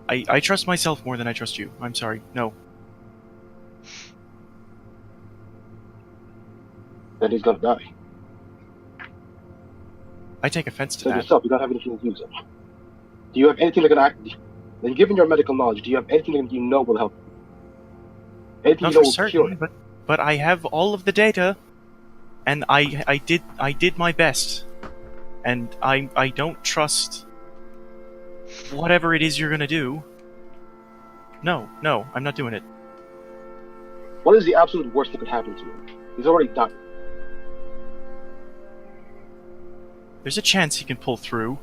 Speaker 5: I trust myself more than I trust you. I'm sorry. No.
Speaker 3: Then he's gonna die.
Speaker 5: I take offense to
Speaker 3: Say
Speaker 5: that.
Speaker 3: yourself, you don't have anything to use it. Do you have anything that can act? Then, given your medical knowledge, do you have anything that you know will help? Anything
Speaker 5: Not
Speaker 3: you know
Speaker 5: for
Speaker 3: will cure
Speaker 5: certain,
Speaker 3: it?
Speaker 5: but I have all of the data, and I did my best, and I don't trust whatever it is you're gonna do. No, I'm not doing it.
Speaker 3: What is the absolute worst that could happen to him? He's already died.
Speaker 5: There's a chance he can pull through.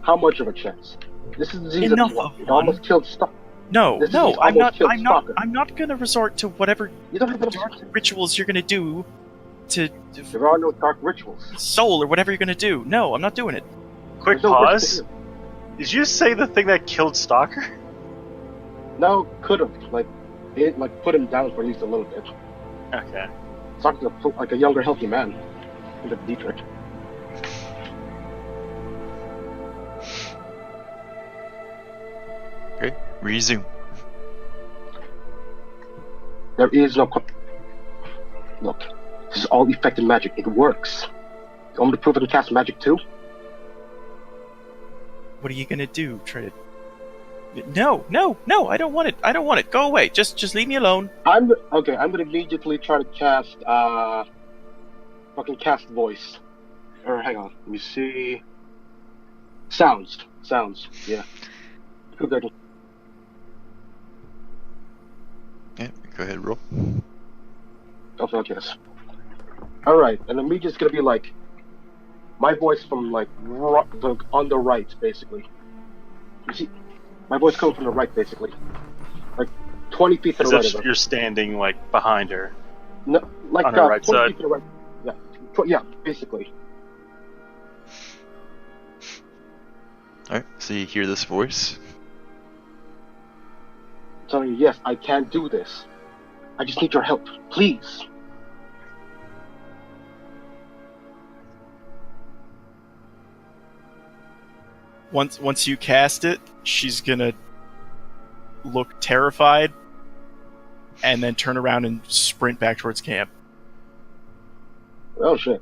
Speaker 3: How much of a chance? This is a disease
Speaker 5: Enough
Speaker 3: that
Speaker 5: of
Speaker 3: it
Speaker 5: one.
Speaker 3: almost killed Stock.
Speaker 5: No,
Speaker 3: This disease
Speaker 5: I'm
Speaker 3: almost killed Stalker.
Speaker 5: I'm not gonna resort to whatever
Speaker 3: You don't have enough.
Speaker 5: dark rituals you're gonna do to
Speaker 3: There are no dark rituals.
Speaker 5: soul or whatever you're gonna do. No, I'm not doing it.
Speaker 1: Quick
Speaker 3: There's no witch
Speaker 1: pause.
Speaker 3: to heal.
Speaker 1: Did you say the thing that killed Stalker?
Speaker 3: No, could have it put him down for at least a little bit.
Speaker 1: Okay.
Speaker 3: Stalker's like a younger, healthy man. Look at Dietrich.
Speaker 2: Okay, resume.
Speaker 3: There is no. Look, this is all effective magic. It works. You want me to prove I can cast magic too?
Speaker 5: What are you gonna do? Try to? No, I don't want it. I don't want it. Go away. Just leave me alone.
Speaker 3: I'm gonna immediately try to cast fucking cast voice. Or hang on, let me see. Sounds. Yeah. Prove that I can.
Speaker 2: Yeah, go ahead, roll.
Speaker 3: Okay, yes. All right, and the media's gonna be like my voice from like on the right, basically. You see, my voice coming from the right, basically, like 20 feet to
Speaker 1: As
Speaker 3: the right
Speaker 1: if
Speaker 3: of her.
Speaker 1: you're standing like behind her.
Speaker 3: No, like
Speaker 1: on her right
Speaker 3: 20
Speaker 1: side.
Speaker 3: feet to the right. Yeah, yeah, basically.
Speaker 2: Alright, so you hear this voice.
Speaker 3: I'm telling you, yes, I can do this. I just need your help, please.
Speaker 5: Once you cast it, she's gonna look terrified, and then turn around and sprint back towards camp.
Speaker 3: Oh shit.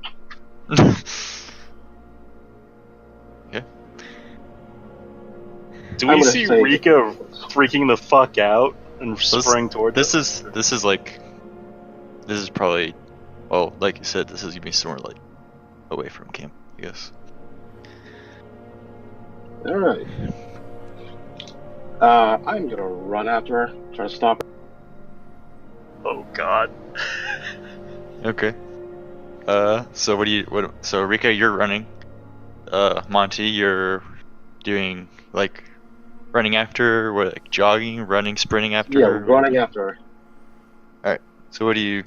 Speaker 1: Do
Speaker 3: I'm
Speaker 1: we
Speaker 3: gonna
Speaker 1: see
Speaker 3: say-
Speaker 1: Rika freaking the fuck out and spraying towards
Speaker 2: This
Speaker 1: us?
Speaker 2: is like, this is probably, well, like you said, this is gonna be somewhere like away from camp, I guess.
Speaker 3: Alright. I'm gonna run after her, try to stop her.
Speaker 1: Oh god.
Speaker 2: Okay. So so Rika, you're running. Monty, you're doing like running after, what, like jogging, running, sprinting after
Speaker 3: Yeah,
Speaker 2: her?
Speaker 3: running after her.
Speaker 2: So what do you?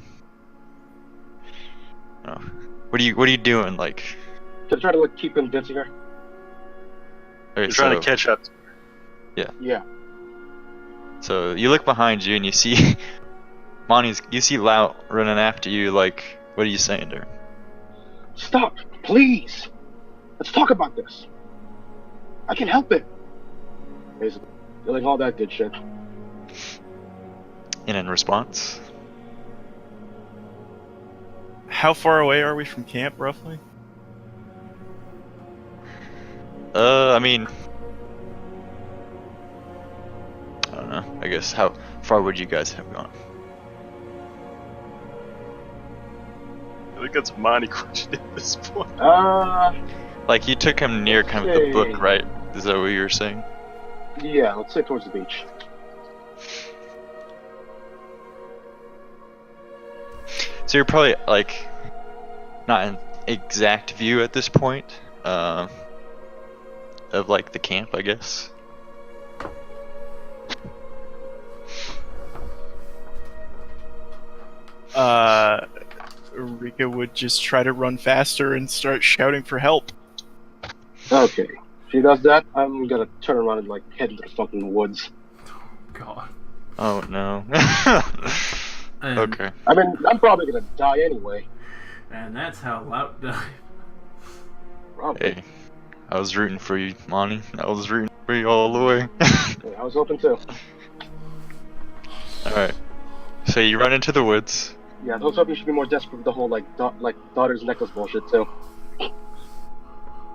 Speaker 2: Oh, what are you doing? Like,
Speaker 3: To try to like keep convincing her.
Speaker 2: okay,
Speaker 1: You're trying to catch up.
Speaker 3: Yeah.
Speaker 2: So you look behind you and you see you see Lout running after you. Like, what are you saying to her?
Speaker 3: Stop, please. Let's talk about this. I can help it. Basically, like all that good shit.
Speaker 2: And in response,
Speaker 5: How far away are we from camp, roughly?
Speaker 2: I mean, I don't know. I guess how far would you guys have gone?
Speaker 1: I think that's a Monty question at this point.
Speaker 2: Like, you took him near kind of the book,
Speaker 3: Okay.
Speaker 2: right? Is that what you were saying?
Speaker 3: Yeah, let's say towards the beach.
Speaker 2: So you're probably like not an exact view at this point of like the camp, I guess.
Speaker 5: Rika would just try to run faster and start shouting for help.
Speaker 3: Okay. If she does that, I'm gonna turn around and like head into the fucking woods.
Speaker 4: God.
Speaker 2: Oh no.
Speaker 4: And,
Speaker 2: Okay.
Speaker 3: I mean, I'm probably gonna die anyway.
Speaker 4: And that's how Lout died.
Speaker 3: Probably.
Speaker 2: Hey, I was rooting for you, Monty. I was rooting for you all the way.
Speaker 3: Yeah, I was hoping to.
Speaker 2: Alright. So you run into the woods.
Speaker 3: Yeah, I was hoping she'd be more desperate with the whole like daughter's necklace bullshit too.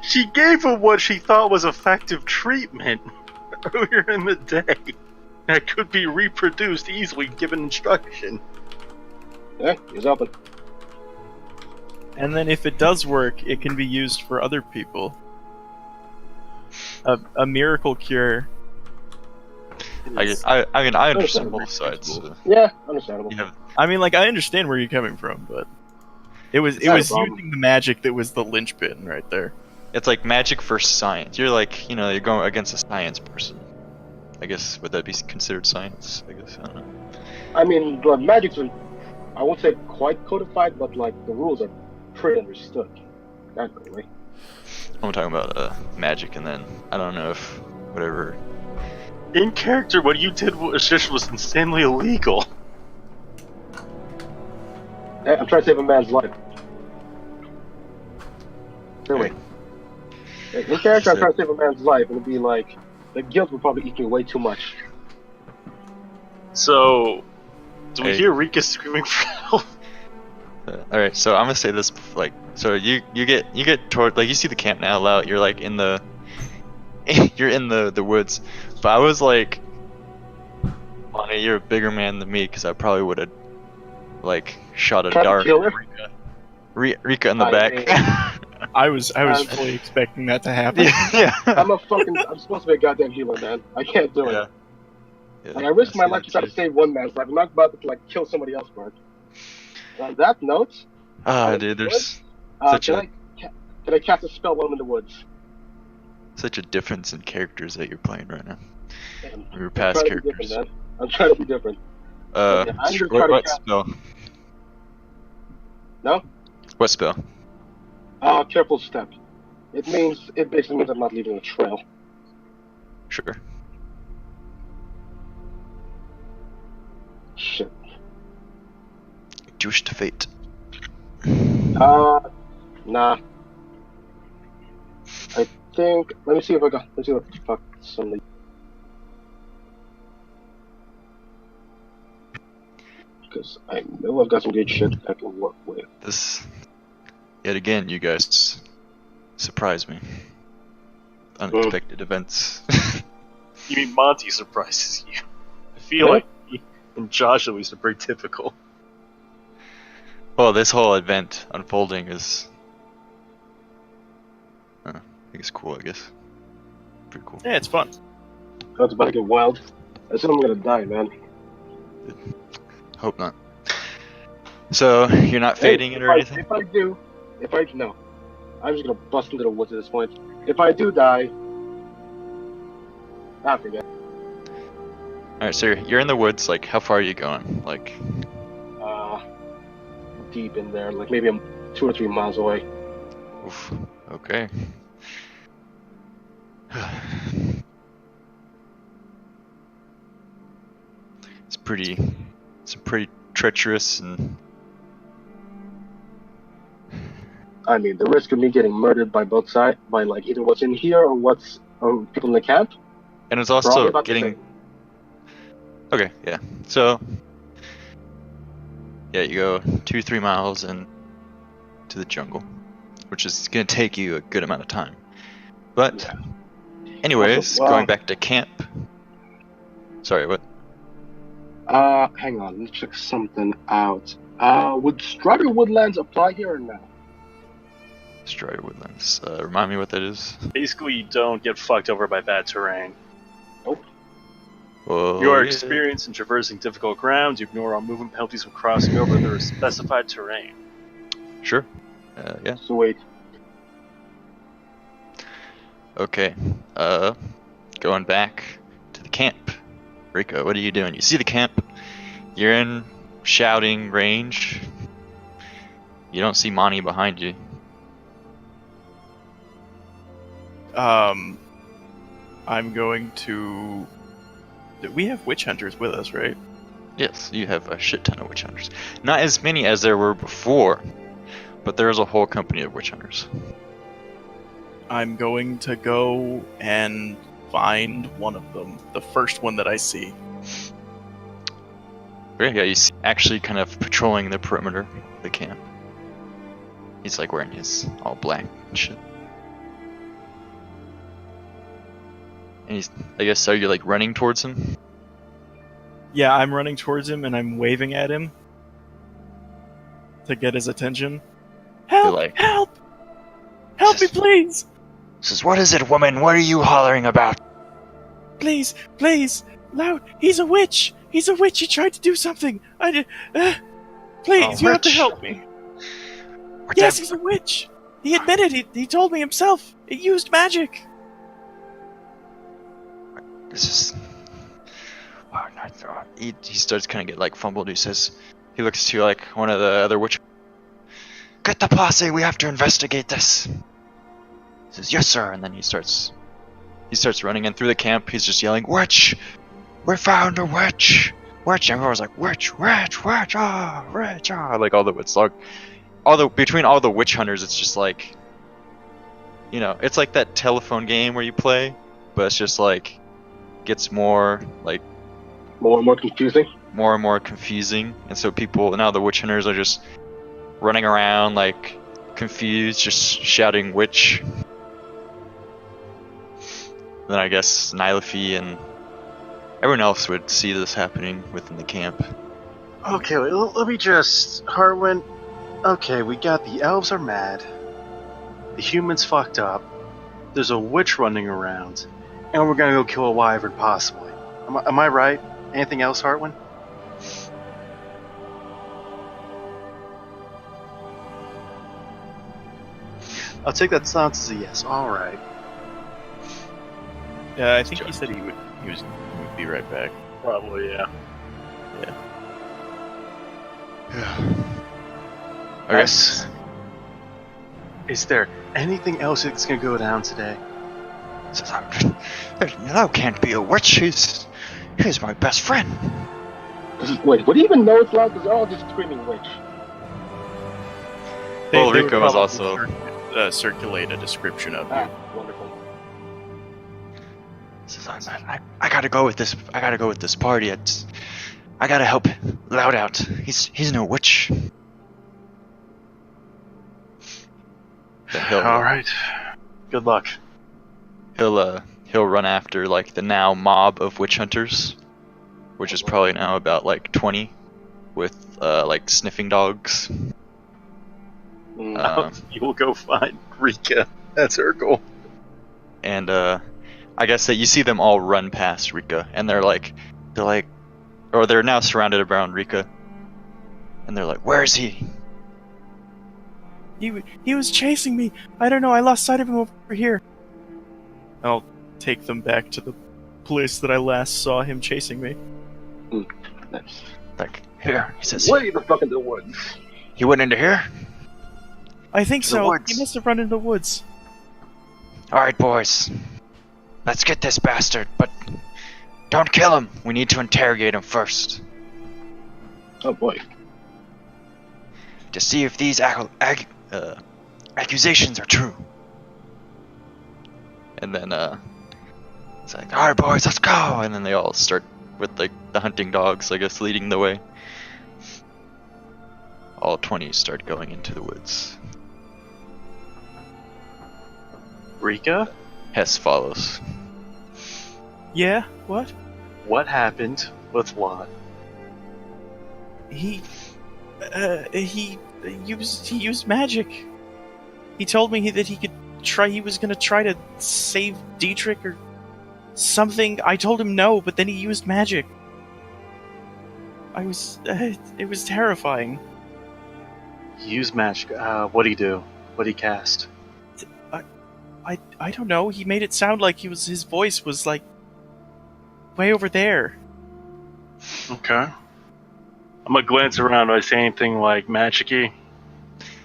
Speaker 1: She gave him what she thought was effective treatment earlier in the day that could be reproduced easily given instruction.
Speaker 3: Yeah, he's open.
Speaker 5: And then if it does work, it can be used for other people. A miracle cure.
Speaker 2: I
Speaker 5: is-
Speaker 2: mean, I understand both sides.
Speaker 3: Yeah, understandable.
Speaker 2: You have,
Speaker 5: I mean, like, I understand where you're coming from, but it was
Speaker 3: not a
Speaker 5: using
Speaker 3: problem.
Speaker 5: the magic that was the linchpin right there.
Speaker 2: it's like magic versus science. You're like, you're going against a science person. I guess, would that be considered science? I guess, I don't know.
Speaker 3: I mean, the magic's I won't say quite codified, but like the rules are pretty understood. Definitely.
Speaker 2: I'm talking about magic, and then I don't know if whatever.
Speaker 1: In character, what you did was insanely illegal.
Speaker 3: Hey, I'm trying to save a man's life. Really. In character, I'm trying to save a man's life, and it'd be like the guilt would probably eat me way too much.
Speaker 1: So, do we
Speaker 2: Hey.
Speaker 1: hear Rika screaming for help?
Speaker 2: All right, so I'm gonna say this like, so you get toward, like, you see the camp now, Lout. You're like in the you're in the woods, but I was like, Monty, you're a bigger man than me, because I probably would have like shot a
Speaker 3: Try to
Speaker 2: dart
Speaker 3: kill her?
Speaker 2: at Rika in the
Speaker 3: I
Speaker 2: back.
Speaker 3: mean-
Speaker 5: I was fully expecting that to happen.
Speaker 2: yeah.
Speaker 3: I'm supposed to be a goddamn healer, man. I can't do it.
Speaker 2: Yeah. Yeah,
Speaker 3: Like, I risked my
Speaker 2: see
Speaker 3: life
Speaker 2: that
Speaker 3: to try to
Speaker 2: too.
Speaker 3: save one man's life. I'm not about to like kill somebody else for it. On that note,
Speaker 2: Ah, dude, there's Such
Speaker 3: can
Speaker 2: a-
Speaker 3: can I cast a spell while I'm in the woods?
Speaker 2: such a difference in characters that you're playing right now.
Speaker 3: Damn,
Speaker 2: Your
Speaker 3: I'm
Speaker 2: past
Speaker 3: trying to be
Speaker 2: characters.
Speaker 3: different, man. I'm trying to be different. Okay, I'm
Speaker 2: Sure,
Speaker 3: gonna try to
Speaker 2: what
Speaker 3: cast-
Speaker 2: spell?
Speaker 3: No?
Speaker 2: What spell?
Speaker 3: Careful step. It basically means I'm not leaving a trail.
Speaker 2: Sure.
Speaker 3: Shit.
Speaker 2: Jewish to fate.
Speaker 3: Nah. I think. Let me see what the fuck somebody. Because I know I've got some good shit I can work with.
Speaker 2: This, yet again, you guys surprise me. Unexpected events.
Speaker 1: You mean Monty surprises you? I feel
Speaker 3: Yeah.
Speaker 1: like he and Josh at least are pretty typical.
Speaker 2: Well, this whole event unfolding is, I think it's cool. I guess pretty cool.
Speaker 5: Yeah, it's fun.
Speaker 3: That's about to get wild. I said I'm gonna die, man.
Speaker 2: Hope not. So you're not fading it or anything?
Speaker 3: If I do, no, I'm just gonna bust into the woods at this point. If I do die, I forget.
Speaker 2: All right, so you're in the woods. Like, how far are you going? Like,
Speaker 3: Deep in there, like maybe I'm 2 or 3 miles away.
Speaker 2: oof, okay. It's pretty treacherous and.
Speaker 3: I mean, the risk of me getting murdered by both sides, by like either what's in here or people in the camp.
Speaker 2: And it's
Speaker 3: probably
Speaker 2: also
Speaker 3: about the
Speaker 2: getting.
Speaker 3: same.
Speaker 2: Okay, yeah. So, yeah, you go 2-3 miles in to the jungle, which is gonna take you a good amount of time. But,
Speaker 3: Yeah.
Speaker 2: anyways,
Speaker 3: Well-
Speaker 2: going back to camp. Sorry, what?
Speaker 3: Hang on, let's check something out. Would Strider Woodlands apply here or no?
Speaker 2: Strider Woodlands. Remind me what that is.
Speaker 1: Basically, you don't get fucked over by bad terrain.
Speaker 3: Nope.
Speaker 2: Whoa,
Speaker 1: You are
Speaker 2: yeah.
Speaker 1: experienced in traversing difficult ground. You ignore all movement penalties when crossing over the specified terrain.
Speaker 2: Sure. Yeah.
Speaker 3: Sweet.
Speaker 2: Okay. Going back to the camp. Rico, what are you doing? You see the camp. You're in shouting range. You don't see Monty behind you.
Speaker 5: I'm going to. We have witch hunters with us, right?
Speaker 2: Yes, you have a shit ton of witch hunters. Not as many as there were before, but there's a whole company of witch hunters.
Speaker 5: I'm going to go and find one of them, the first one that I see.
Speaker 2: Okay, yeah, you see actually kind of patrolling the perimeter of the camp. He's like wearing his all black and shit. And he's, I guess, are you like running towards him?
Speaker 5: Yeah, I'm running towards him and I'm waving at him to get his attention. Help!
Speaker 2: like-
Speaker 5: Help! Help me, please!
Speaker 2: Says, "What is it, woman? What are you hollering about?"
Speaker 5: Please, please, loud! He's a witch! He's a witch! He tried to do something! Please, you have to
Speaker 2: witch?
Speaker 5: help me!
Speaker 2: What
Speaker 5: Yes,
Speaker 2: the-
Speaker 5: he's a witch! He admitted, he told me himself! It used magic!
Speaker 2: This is. Oh, he starts kind of get like fumbled. He says, he looks to like one of the other witch. "Get the posse. We have to investigate this." He says, "Yes, sir." And then he starts running in through the camp. He's just yelling, "Witch! We found a witch! Witch!" And everyone's like, "Witch! Witch! Witch! Ah! Witch! Ah!" Like all the witch, like between all the witch hunters, it's just like, you know, it's like that telephone game where you play, but it's just like gets more like
Speaker 3: More and more confusing.
Speaker 2: more and more confusing, and so people now the witch hunters are just running around like confused, just shouting "witch." Then I guess Nylafi and everyone else would see this happening within the camp.
Speaker 1: Okay, wait, let me just... Harwin, okay, we got the elves are mad, the humans fucked up, there's a witch running around, and we're gonna go kill a wyvern, possibly. Am I right? Anything else, Harwin? I'll take that silence as a yes. Alright.
Speaker 5: Yeah, I think he said he would be right back.
Speaker 1: Probably, yeah.
Speaker 2: Okay.
Speaker 1: Is there anything else that's gonna go down today?
Speaker 2: Says, "That can't be a witch. He's my best friend."
Speaker 3: Wait, would he even know it's loud? Because they're all just screaming witch.
Speaker 2: Well,
Speaker 5: They
Speaker 2: Rico
Speaker 5: would
Speaker 2: was
Speaker 5: probably
Speaker 2: also-
Speaker 5: circulate a description of
Speaker 3: Ah,
Speaker 5: you.
Speaker 3: wonderful.
Speaker 2: Says, I gotta go with this. I gotta go with this party. I gotta help Loud out. He's no witch. Then
Speaker 1: Alright. Good luck.
Speaker 2: He'll he'll run after like the now mob of witch hunters, which is probably now about like 20, with like sniffing dogs.
Speaker 1: You will go find Rika.
Speaker 6: That's her goal.
Speaker 2: And I guess that you see them all run past Rika, and they're now surrounded around Rika, and they're like, "Where is he?"
Speaker 5: He was chasing me. I don't know. I lost sight of him over here. I'll take them back to the place that I last saw him chasing me.
Speaker 3: Nice.
Speaker 2: Like, here, he says.
Speaker 3: Way the fuck in the woods.
Speaker 2: He went into here.
Speaker 5: I think
Speaker 2: The
Speaker 5: so.
Speaker 2: woods.
Speaker 5: He must have run into the woods.
Speaker 2: All right, boys, let's get this bastard, but don't kill him. We need to interrogate him first
Speaker 3: Oh boy.
Speaker 2: to see if these accusations are true. And then it's like, all right, boys, let's go. And then they all start with like the hunting dogs, I guess, leading the way. All 20 start going into the woods.
Speaker 1: Rika,
Speaker 2: Hess follows.
Speaker 5: Yeah? What?
Speaker 1: what happened with Lot?
Speaker 5: He used magic. He told me that he was gonna try to save Dietrich or something. I told him no, but then he used magic. It was terrifying.
Speaker 1: Use magic. What'd he do? What'd he cast?
Speaker 5: I don't know. He made it sound like his voice was like way over there.
Speaker 1: Okay. I'm gonna glance around. Do I say anything like magic-y?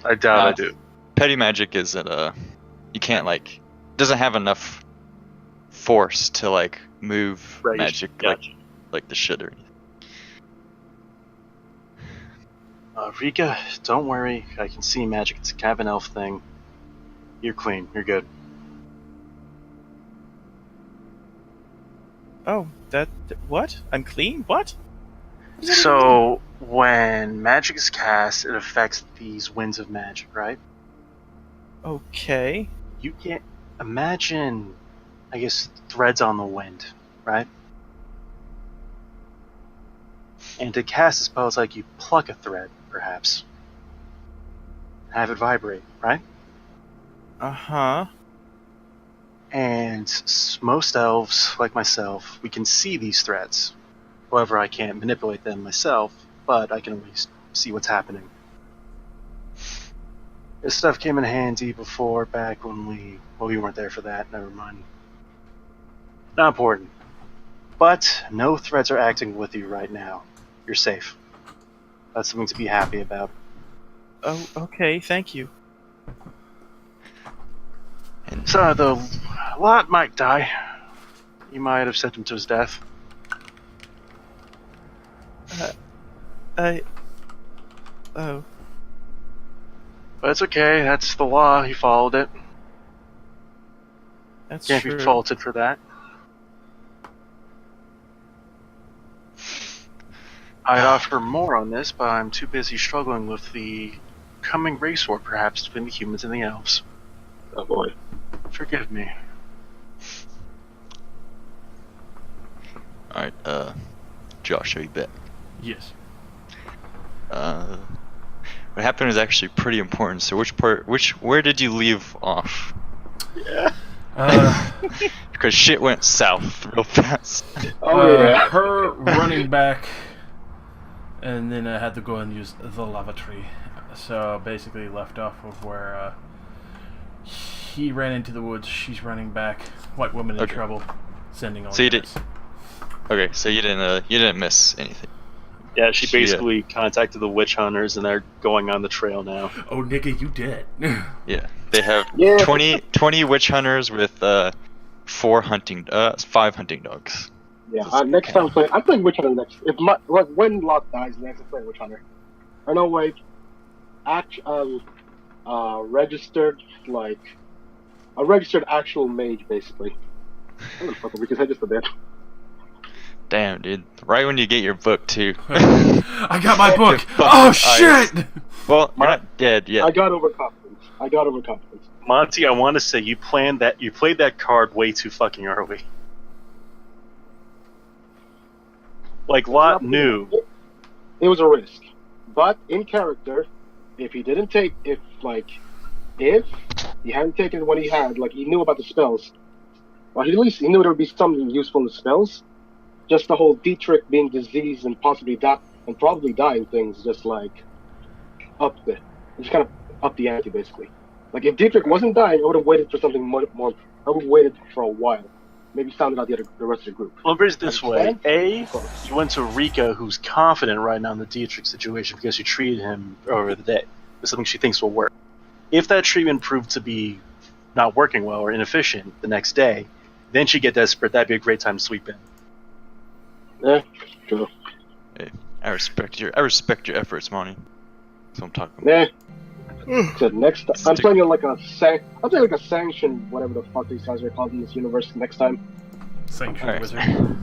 Speaker 1: I doubt I do.
Speaker 2: Petty magic isn't you can't like, doesn't have enough force to like move
Speaker 1: Right,
Speaker 2: magic
Speaker 1: gotcha.
Speaker 2: like the shit or anything.
Speaker 1: Rika, don't worry. I can see magic. It's kind of an elf thing. You're clean. You're good.
Speaker 5: Oh, what? I'm clean? What?
Speaker 1: So, when magic is cast, it affects these winds of magic, right?
Speaker 5: Okay.
Speaker 1: You can't imagine, I guess, threads on the wind, right? And to cast a spell, it's like you pluck a thread, perhaps. Have it vibrate, right?
Speaker 5: Uh-huh.
Speaker 1: And most elves, like myself, we can see these threads. However, I can't manipulate them myself, but I can at least see what's happening. This stuff came in handy before, back when we weren't there for that, never mind. Not important. But no threads are acting with you right now. You're safe. That's something to be happy about.
Speaker 5: Oh, okay, thank you.
Speaker 1: So, the Lot might die. You might have sent him to his death.
Speaker 5: Oh.
Speaker 1: But it's okay, that's the law, he followed it.
Speaker 5: That's
Speaker 1: Can't
Speaker 5: true.
Speaker 1: be faulted for that. I'd offer more on this, but I'm too busy struggling with the coming race war, perhaps, between the humans and the elves.
Speaker 3: Oh boy.
Speaker 1: Forgive me.
Speaker 2: Alright, Josh, are you back?
Speaker 4: Yes.
Speaker 2: What happened is actually pretty important. So where did you leave off? Because shit went south real fast.
Speaker 3: Oh yeah.
Speaker 4: Her running back, and then I had to go and use the lavatory. So basically left off of where he ran into the woods, she's running back, white woman in
Speaker 2: Okay.
Speaker 4: trouble, sending all
Speaker 2: So you
Speaker 4: units.
Speaker 2: Okay, so you didn't miss anything.
Speaker 1: Yeah, she basically contacted the witch hunters, and they're going on the trail now.
Speaker 4: Oh, nigga, you dead.
Speaker 2: Yeah, they have
Speaker 3: Yeah.
Speaker 2: 20 witch hunters with 5 hunting dogs.
Speaker 3: Yeah. Next time I'm playing Witch Hunter next. When Lot dies, next I'm playing Witch Hunter. Or no, wait. Registered a registered actual mage, basically. I'm gonna fuck him because I just a bit.
Speaker 2: Damn, dude! Right when you get your book too.
Speaker 4: I got my book.
Speaker 2: Fucking
Speaker 4: Oh
Speaker 2: eyes.
Speaker 4: shit!
Speaker 2: Well, you're not dead yet.
Speaker 3: I got overconfidence.
Speaker 1: Monty, I want to say you played that card way too fucking early. Like Lot knew.
Speaker 3: It was a risk, but in character, if he hadn't taken it when he had, like, he knew about the spells, well, at least he knew there would be something useful in the spells. Just the whole Dietrich being diseased and probably dying things just like just kind of up the ante basically. Like if Dietrich wasn't dying, I would have waited for something more. I would have waited for a while, maybe sounded out the rest of the group.
Speaker 1: Well, put it this way:
Speaker 3: Plan?
Speaker 1: you went to Rika, who's confident right now in the Dietrich situation because you treated him over the day with something she thinks will work. If that treatment proved to be not working well or inefficient the next day, then she'd get desperate. That'd be a great time to sweep in.
Speaker 3: Yeah, true.
Speaker 2: Hey, I respect your efforts, Monty. That's what I'm talking about.
Speaker 3: So next, I'm telling you like a sanction, whatever the fuck these guys are called in this universe. Next time.
Speaker 4: Sanction
Speaker 2: Alright.
Speaker 4: wizard.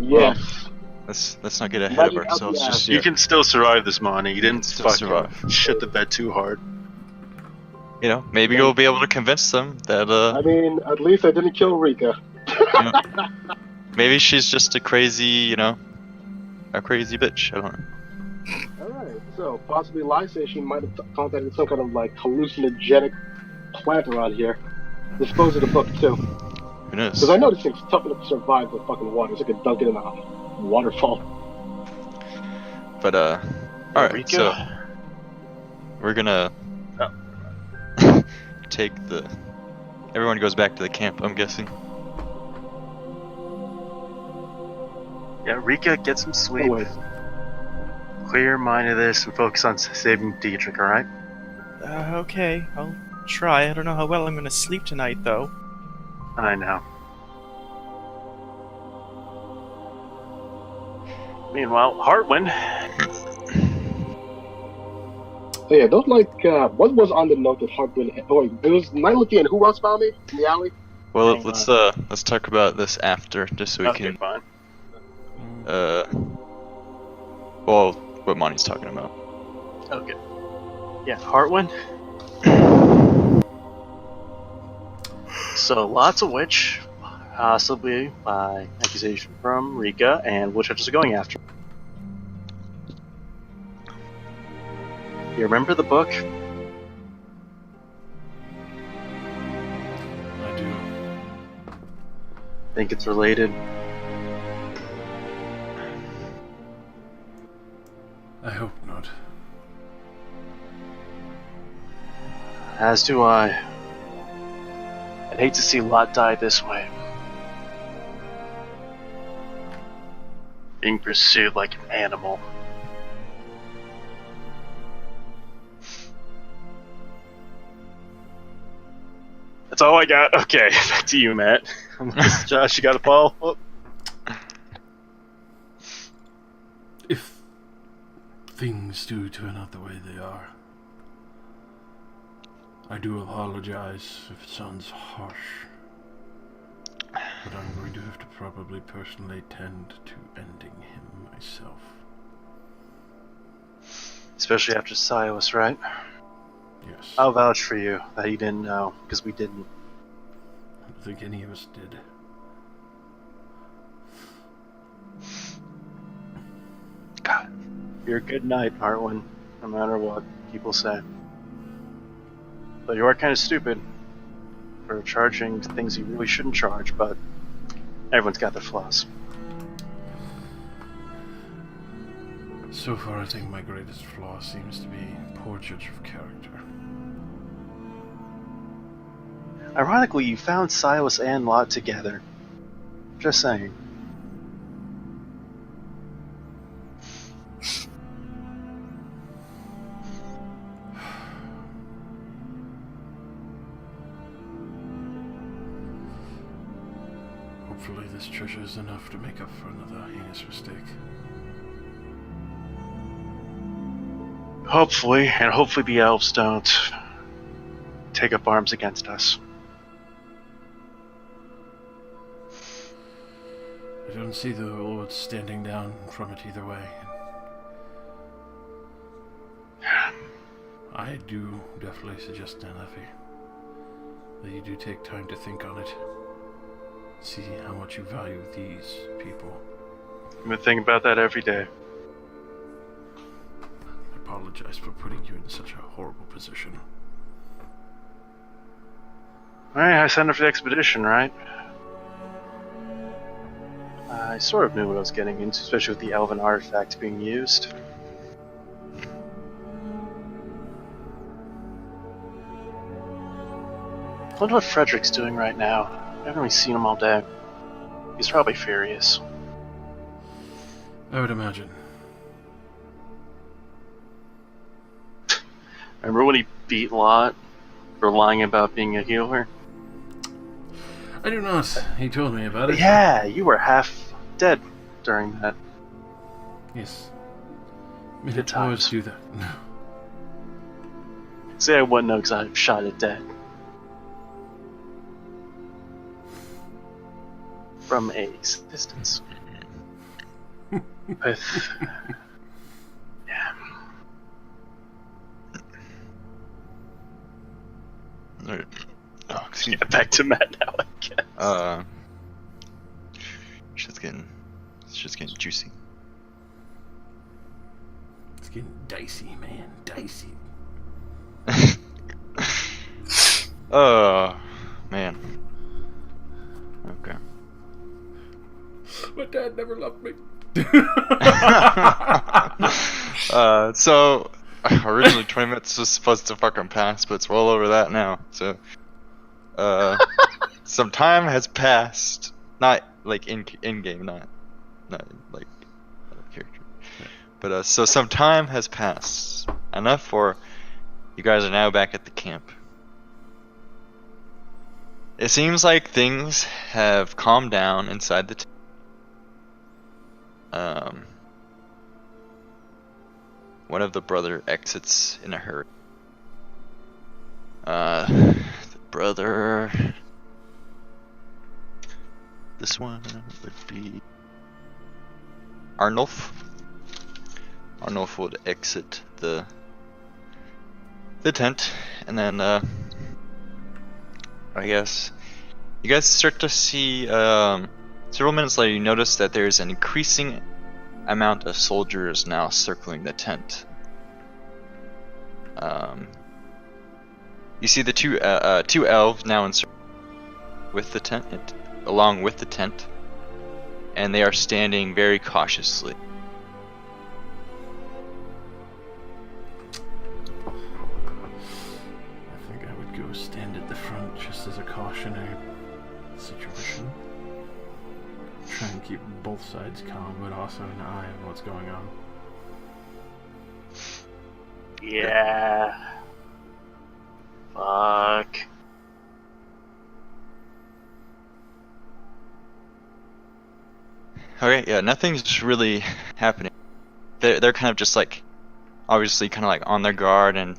Speaker 3: Yes.
Speaker 2: Let's not get ahead of
Speaker 3: Magic out
Speaker 2: ourselves
Speaker 3: the
Speaker 2: just
Speaker 3: ass.
Speaker 2: yet.
Speaker 1: You can still survive this, Monty. You didn't
Speaker 2: Still
Speaker 1: fucking
Speaker 2: survive.
Speaker 1: shit the bed too hard.
Speaker 2: You know, maybe you'll be able to convince them that
Speaker 3: I mean, at least I didn't kill Rika.
Speaker 2: maybe she's just a crazy bitch. I don't know.
Speaker 3: Alright, so possibly Lysation might have contacted some kind of like hallucinogenic plant around here. Dispose of the book too.
Speaker 2: Who knows?
Speaker 3: Because I know this thing's tough enough to survive the fucking water. It's like a dunk it in a waterfall.
Speaker 2: But alright,
Speaker 1: Rika?
Speaker 2: so we're gonna take the. Everyone goes back to the camp, I'm guessing.
Speaker 1: Yeah, Rika, get some sleep.
Speaker 3: Oh, wait.
Speaker 1: Clear your mind of this and focus on saving Dietrich, alright?
Speaker 5: Okay, I'll try. I don't know how well I'm gonna sleep tonight, though.
Speaker 1: I know. Meanwhile, Hartwin.
Speaker 3: So yeah, don't what was on the note that Hartwin? Oh, it was Nylothy and who else found me in the alley?
Speaker 2: Well,
Speaker 1: Hang
Speaker 2: let's talk about this after, just so we
Speaker 1: Okay,
Speaker 2: can
Speaker 1: fine.
Speaker 2: well, what Monty's talking about.
Speaker 1: Okay. Yeah, Hartwin. So, lots of witch, possibly by accusation from Rika, and witch hunters are going after. You remember the book?
Speaker 4: I do.
Speaker 1: Think it's related?
Speaker 4: I hope not.
Speaker 1: As do I. I'd hate to see Lot die this way. Being pursued like an animal. That's all I got. Okay, back to you, Matt. Josh, you got a follow up?
Speaker 4: If things do turn out the way they are, I do apologize if it sounds harsh, but I'm going to have to probably personally tend to ending him myself.
Speaker 1: Especially after Silas, right?
Speaker 4: Yes.
Speaker 1: I'll vouch for you that you didn't know, because we didn't.
Speaker 4: I don't think any of us did.
Speaker 1: God, you're a good knight, Hartwin, no matter what people say. But you are kind of stupid for charging things you really shouldn't charge, but everyone's got their flaws.
Speaker 4: So far, I think my greatest flaw seems to be poor judge of character.
Speaker 1: Ironically, you found Silas and Lot together. Just saying.
Speaker 4: Hopefully this treasure is enough to make up for another heinous mistake.
Speaker 1: Hopefully, and hopefully the elves don't take up arms against us.
Speaker 4: I don't see the Lord standing down from it either way. I do definitely suggest Nanafi. that you do take time to think on it. See how much you value these people.
Speaker 1: I've been thinking about that every day.
Speaker 4: I apologize for putting you in such a horrible position.
Speaker 1: Alright, I signed up for the expedition, right? I sort of knew what I was getting into, especially with the elven artifact being used. I wonder what Frederick's doing right now. I haven't really seen him all day. He's probably furious.
Speaker 4: I would imagine.
Speaker 1: Remember when he beat Lot for lying about being a healer?
Speaker 4: I do not. He told me about it.
Speaker 1: Yeah, you were half dead during that.
Speaker 4: Yes.
Speaker 1: Good
Speaker 4: Minotaurs
Speaker 1: times.
Speaker 4: do that.
Speaker 1: Say I wouldn't know because I shot it dead. From a distance. With... yeah.
Speaker 2: Alright. Oh, excuse me.
Speaker 1: Get back to Matt now, I guess.
Speaker 2: Shit's getting juicy.
Speaker 4: It's getting dicey, man. Dicey.
Speaker 2: Oh, man. Okay.
Speaker 4: My dad never loved me.
Speaker 2: So originally 20 minutes was supposed to fucking pass, but it's well over that now. So, some time has passed. Not like in game, not like out of character. But so some time has passed. Enough for you guys are now back at the camp. It seems like things have calmed down inside the one of the brother exits in a hurry. The brother. This one would be Arnulf. Arnulf would exit the tent, and then I guess you guys start to see several minutes later. You notice that there's an increasing amount of soldiers now circling the tent. You see the two elves now with the tent, along with the tent, and they are standing very cautiously.
Speaker 4: I think I would go stand at the front just as a cautionary situation. Try and keep both sides calm, but also an eye on what's going on.
Speaker 1: Yeah. Fuck.
Speaker 2: Okay, yeah, nothing's really happening. They're kind of just like, obviously kind of like on their guard, and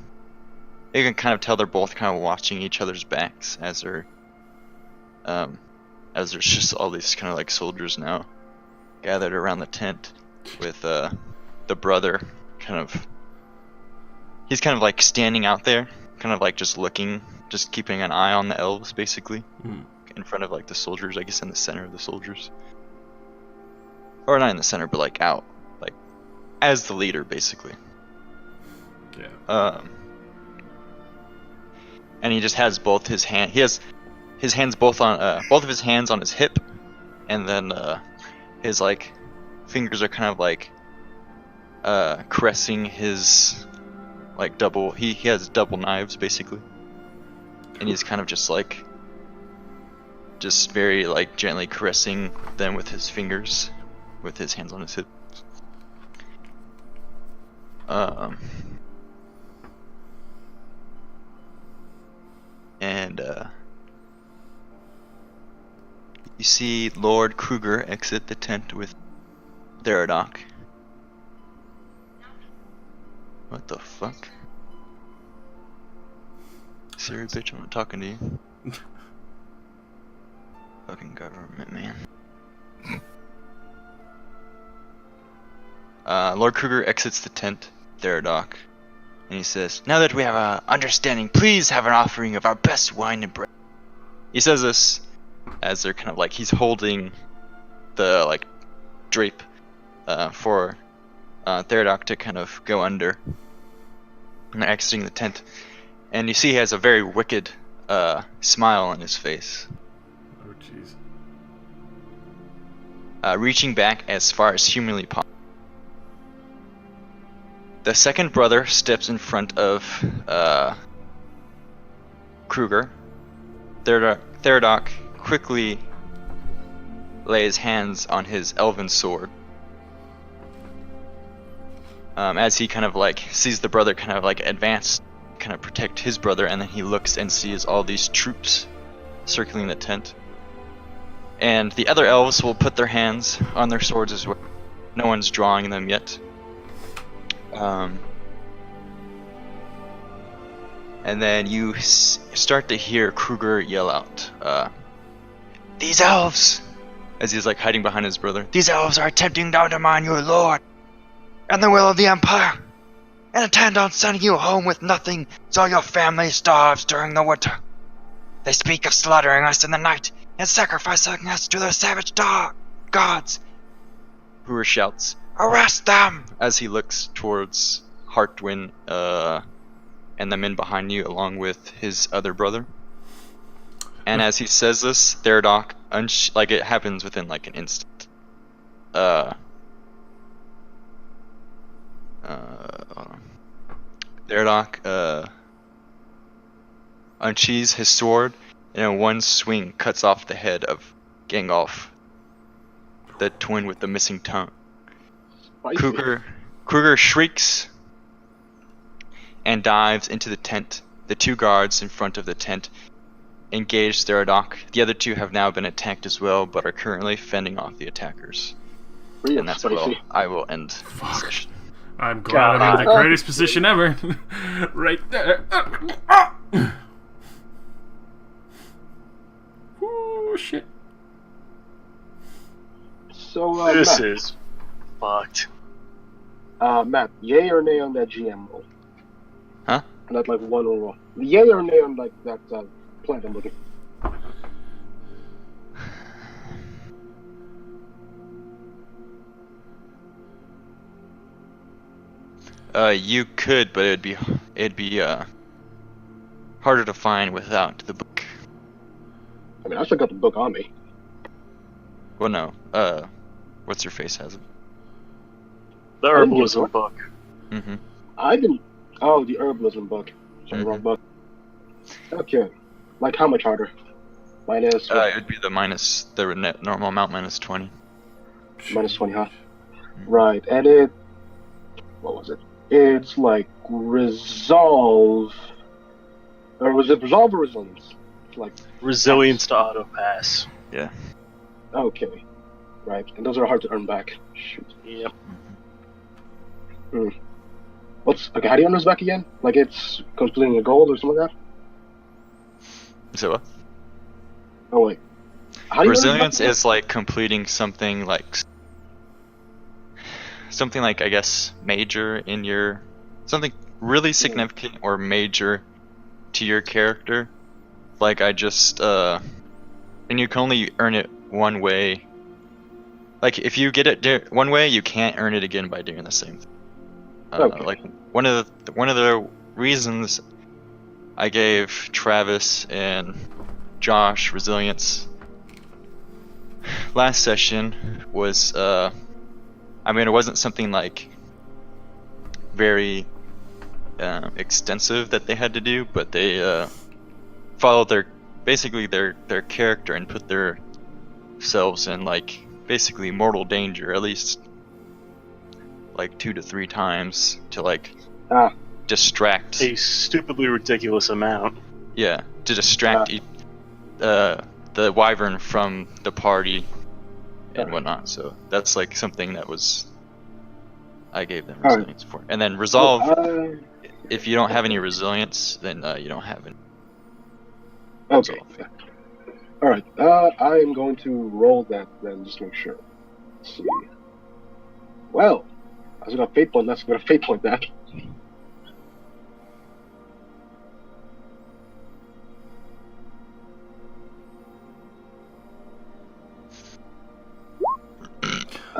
Speaker 2: you can kind of tell they're both kind of watching each other's backs as there's just all these kind of like soldiers now gathered around the tent with the brother he's kind of like standing out there, kind of like just looking, just keeping an eye on the elves basically, in front of like the soldiers, I guess in the center of the soldiers. Or not in the center, but like out, like as the leader basically.
Speaker 4: Yeah.
Speaker 2: And he just has both his he has his hands both on both of his hands on his hip, and then his like fingers are kind of like caressing his like double. He has double knives basically, and he's kind of just very like gently caressing them with his fingers, with his hands on his hips. And you see Lord Kruger exit the tent with Therodok. What the fuck? Siri, bitch, I'm not talking to you. Fucking government, man. Lord Kruger exits the tent, Therodok, and he says, "Now that we have an understanding, please have an offering of our best wine and bread." He says this as they're kind of like he's holding the like drape for Theodok to kind of go under and they're exiting the tent. And you see he has a very wicked smile on his face.
Speaker 4: Oh, jeez.
Speaker 2: Reaching back as far as humanly possible. The second brother steps in front of Kruger. Theodok quickly lays hands on his elven sword. As he kind of like sees the brother kind of like advance, kind of protect his brother, and then he looks and sees all these troops circling the tent. And the other elves will put their hands on their swords as well. No one's drawing them yet. And then you start to hear Kruger yell out, "These elves!" As he's like hiding behind his brother. "These elves are attempting to undermine your lord and the will of the Empire, and intend on sending you home with nothing, so your family starves during the winter. They speak of slaughtering us in the night and sacrificing us to their savage gods." Kruger shouts, "Arrest them!" as he looks towards Hartwin and the men behind you, along with his other brother. And as he says this, Theodok, like it happens within like an instant. Theodok unsheathes his sword, and in one swing cuts off the head of Gangolf, the twin with the missing tongue. Kruger shrieks and dives into the tent. The two guards in front of the tent engage Theodok. The other two have now been attacked as well, but are currently fending off the attackers.
Speaker 3: Real
Speaker 2: And that's
Speaker 3: spicy.
Speaker 2: where I will end the session.
Speaker 4: I'm glad I'm in the greatest position ever. Right there. Oh, shit.
Speaker 3: So,
Speaker 1: This
Speaker 3: Matt,
Speaker 1: is fucked.
Speaker 3: Matt, yay or nay on that GM roll?
Speaker 2: Huh?
Speaker 3: Not like one roll. Yay or nay on like that plant I'm looking.
Speaker 2: You could, but it'd be harder to find without the book.
Speaker 3: I mean, I still got the book on me.
Speaker 2: Well, no. What's your face has it?
Speaker 1: The
Speaker 3: I didn't get
Speaker 1: herbalism
Speaker 3: what?
Speaker 1: book.
Speaker 2: Mm-hmm.
Speaker 3: I didn't. Oh, the herbalism book. Sorry, wrong book. Okay. Like how much harder? Minus
Speaker 2: It would be the normal amount minus 20.
Speaker 3: minus 20, huh? Right, and it. What was it? It's like resolve. Or was it resolve or resilience? It's like.
Speaker 1: Resilience to auto pass.
Speaker 2: Yeah.
Speaker 3: Okay. Right, and those are hard to earn back. Shoot.
Speaker 1: Yep.
Speaker 3: Okay, how do you earn those back again? Like it's completing a goal or something like that?
Speaker 2: So what?
Speaker 3: Oh, wait. How do you earn those
Speaker 2: Resilience
Speaker 3: back?
Speaker 2: is like completing something like I guess major in your something really significant or major to your character. Like I just and you can only earn it one way. Like if you get it one way, you can't earn it again by doing the same thing.
Speaker 3: Okay.
Speaker 2: Like one of the reasons I gave Travis and Josh resilience last session was I mean, it wasn't something like very extensive that they had to do, but they followed their character and put their selves in like basically mortal danger, at least like 2 to 3 times to like distract
Speaker 1: A stupidly ridiculous amount.
Speaker 2: to distract the wyvern from the party and whatnot. So that's like something that was I gave them resilience for. And then resolve, if you don't have any resilience, then you don't have any.
Speaker 3: Okay. Alright, I am going to roll that then, just to make sure. Let's see. Well, I was gonna fate point, that's gonna fate point that.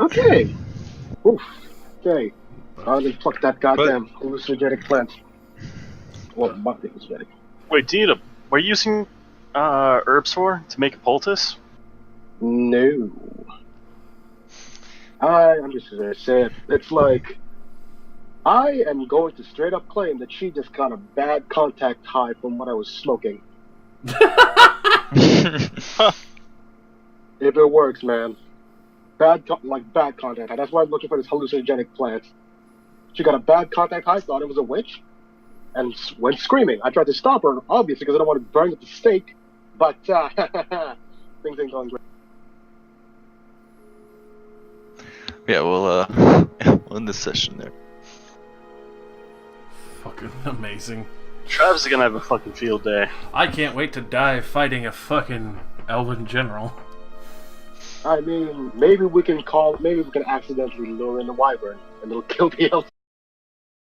Speaker 3: Okay. Oof. Okay. I'll just pluck that goddamn hallucinogenic plant. Well, not the hallucinogenic.
Speaker 1: Wait, Dita, were you using herbs for to make a poultice?
Speaker 3: No. I'm just gonna say it. It's like I am going to straight up claim that she just got a bad contact high from what I was smoking. If it works, man. Bad contact high. That's why I'm looking for this hallucinogenic plant. She got a bad contact high, thought it was a witch, and went screaming. I tried to stop her, obviously, because I don't want to burn at the stake, but things ain't going great.
Speaker 2: Yeah, we'll end this session there.
Speaker 4: Fucking amazing.
Speaker 1: Travis is gonna have a fucking field day.
Speaker 4: I can't wait to die fighting a fucking elven general.
Speaker 3: I mean, maybe we can accidentally lure in the wyvern, and it'll kill the elf.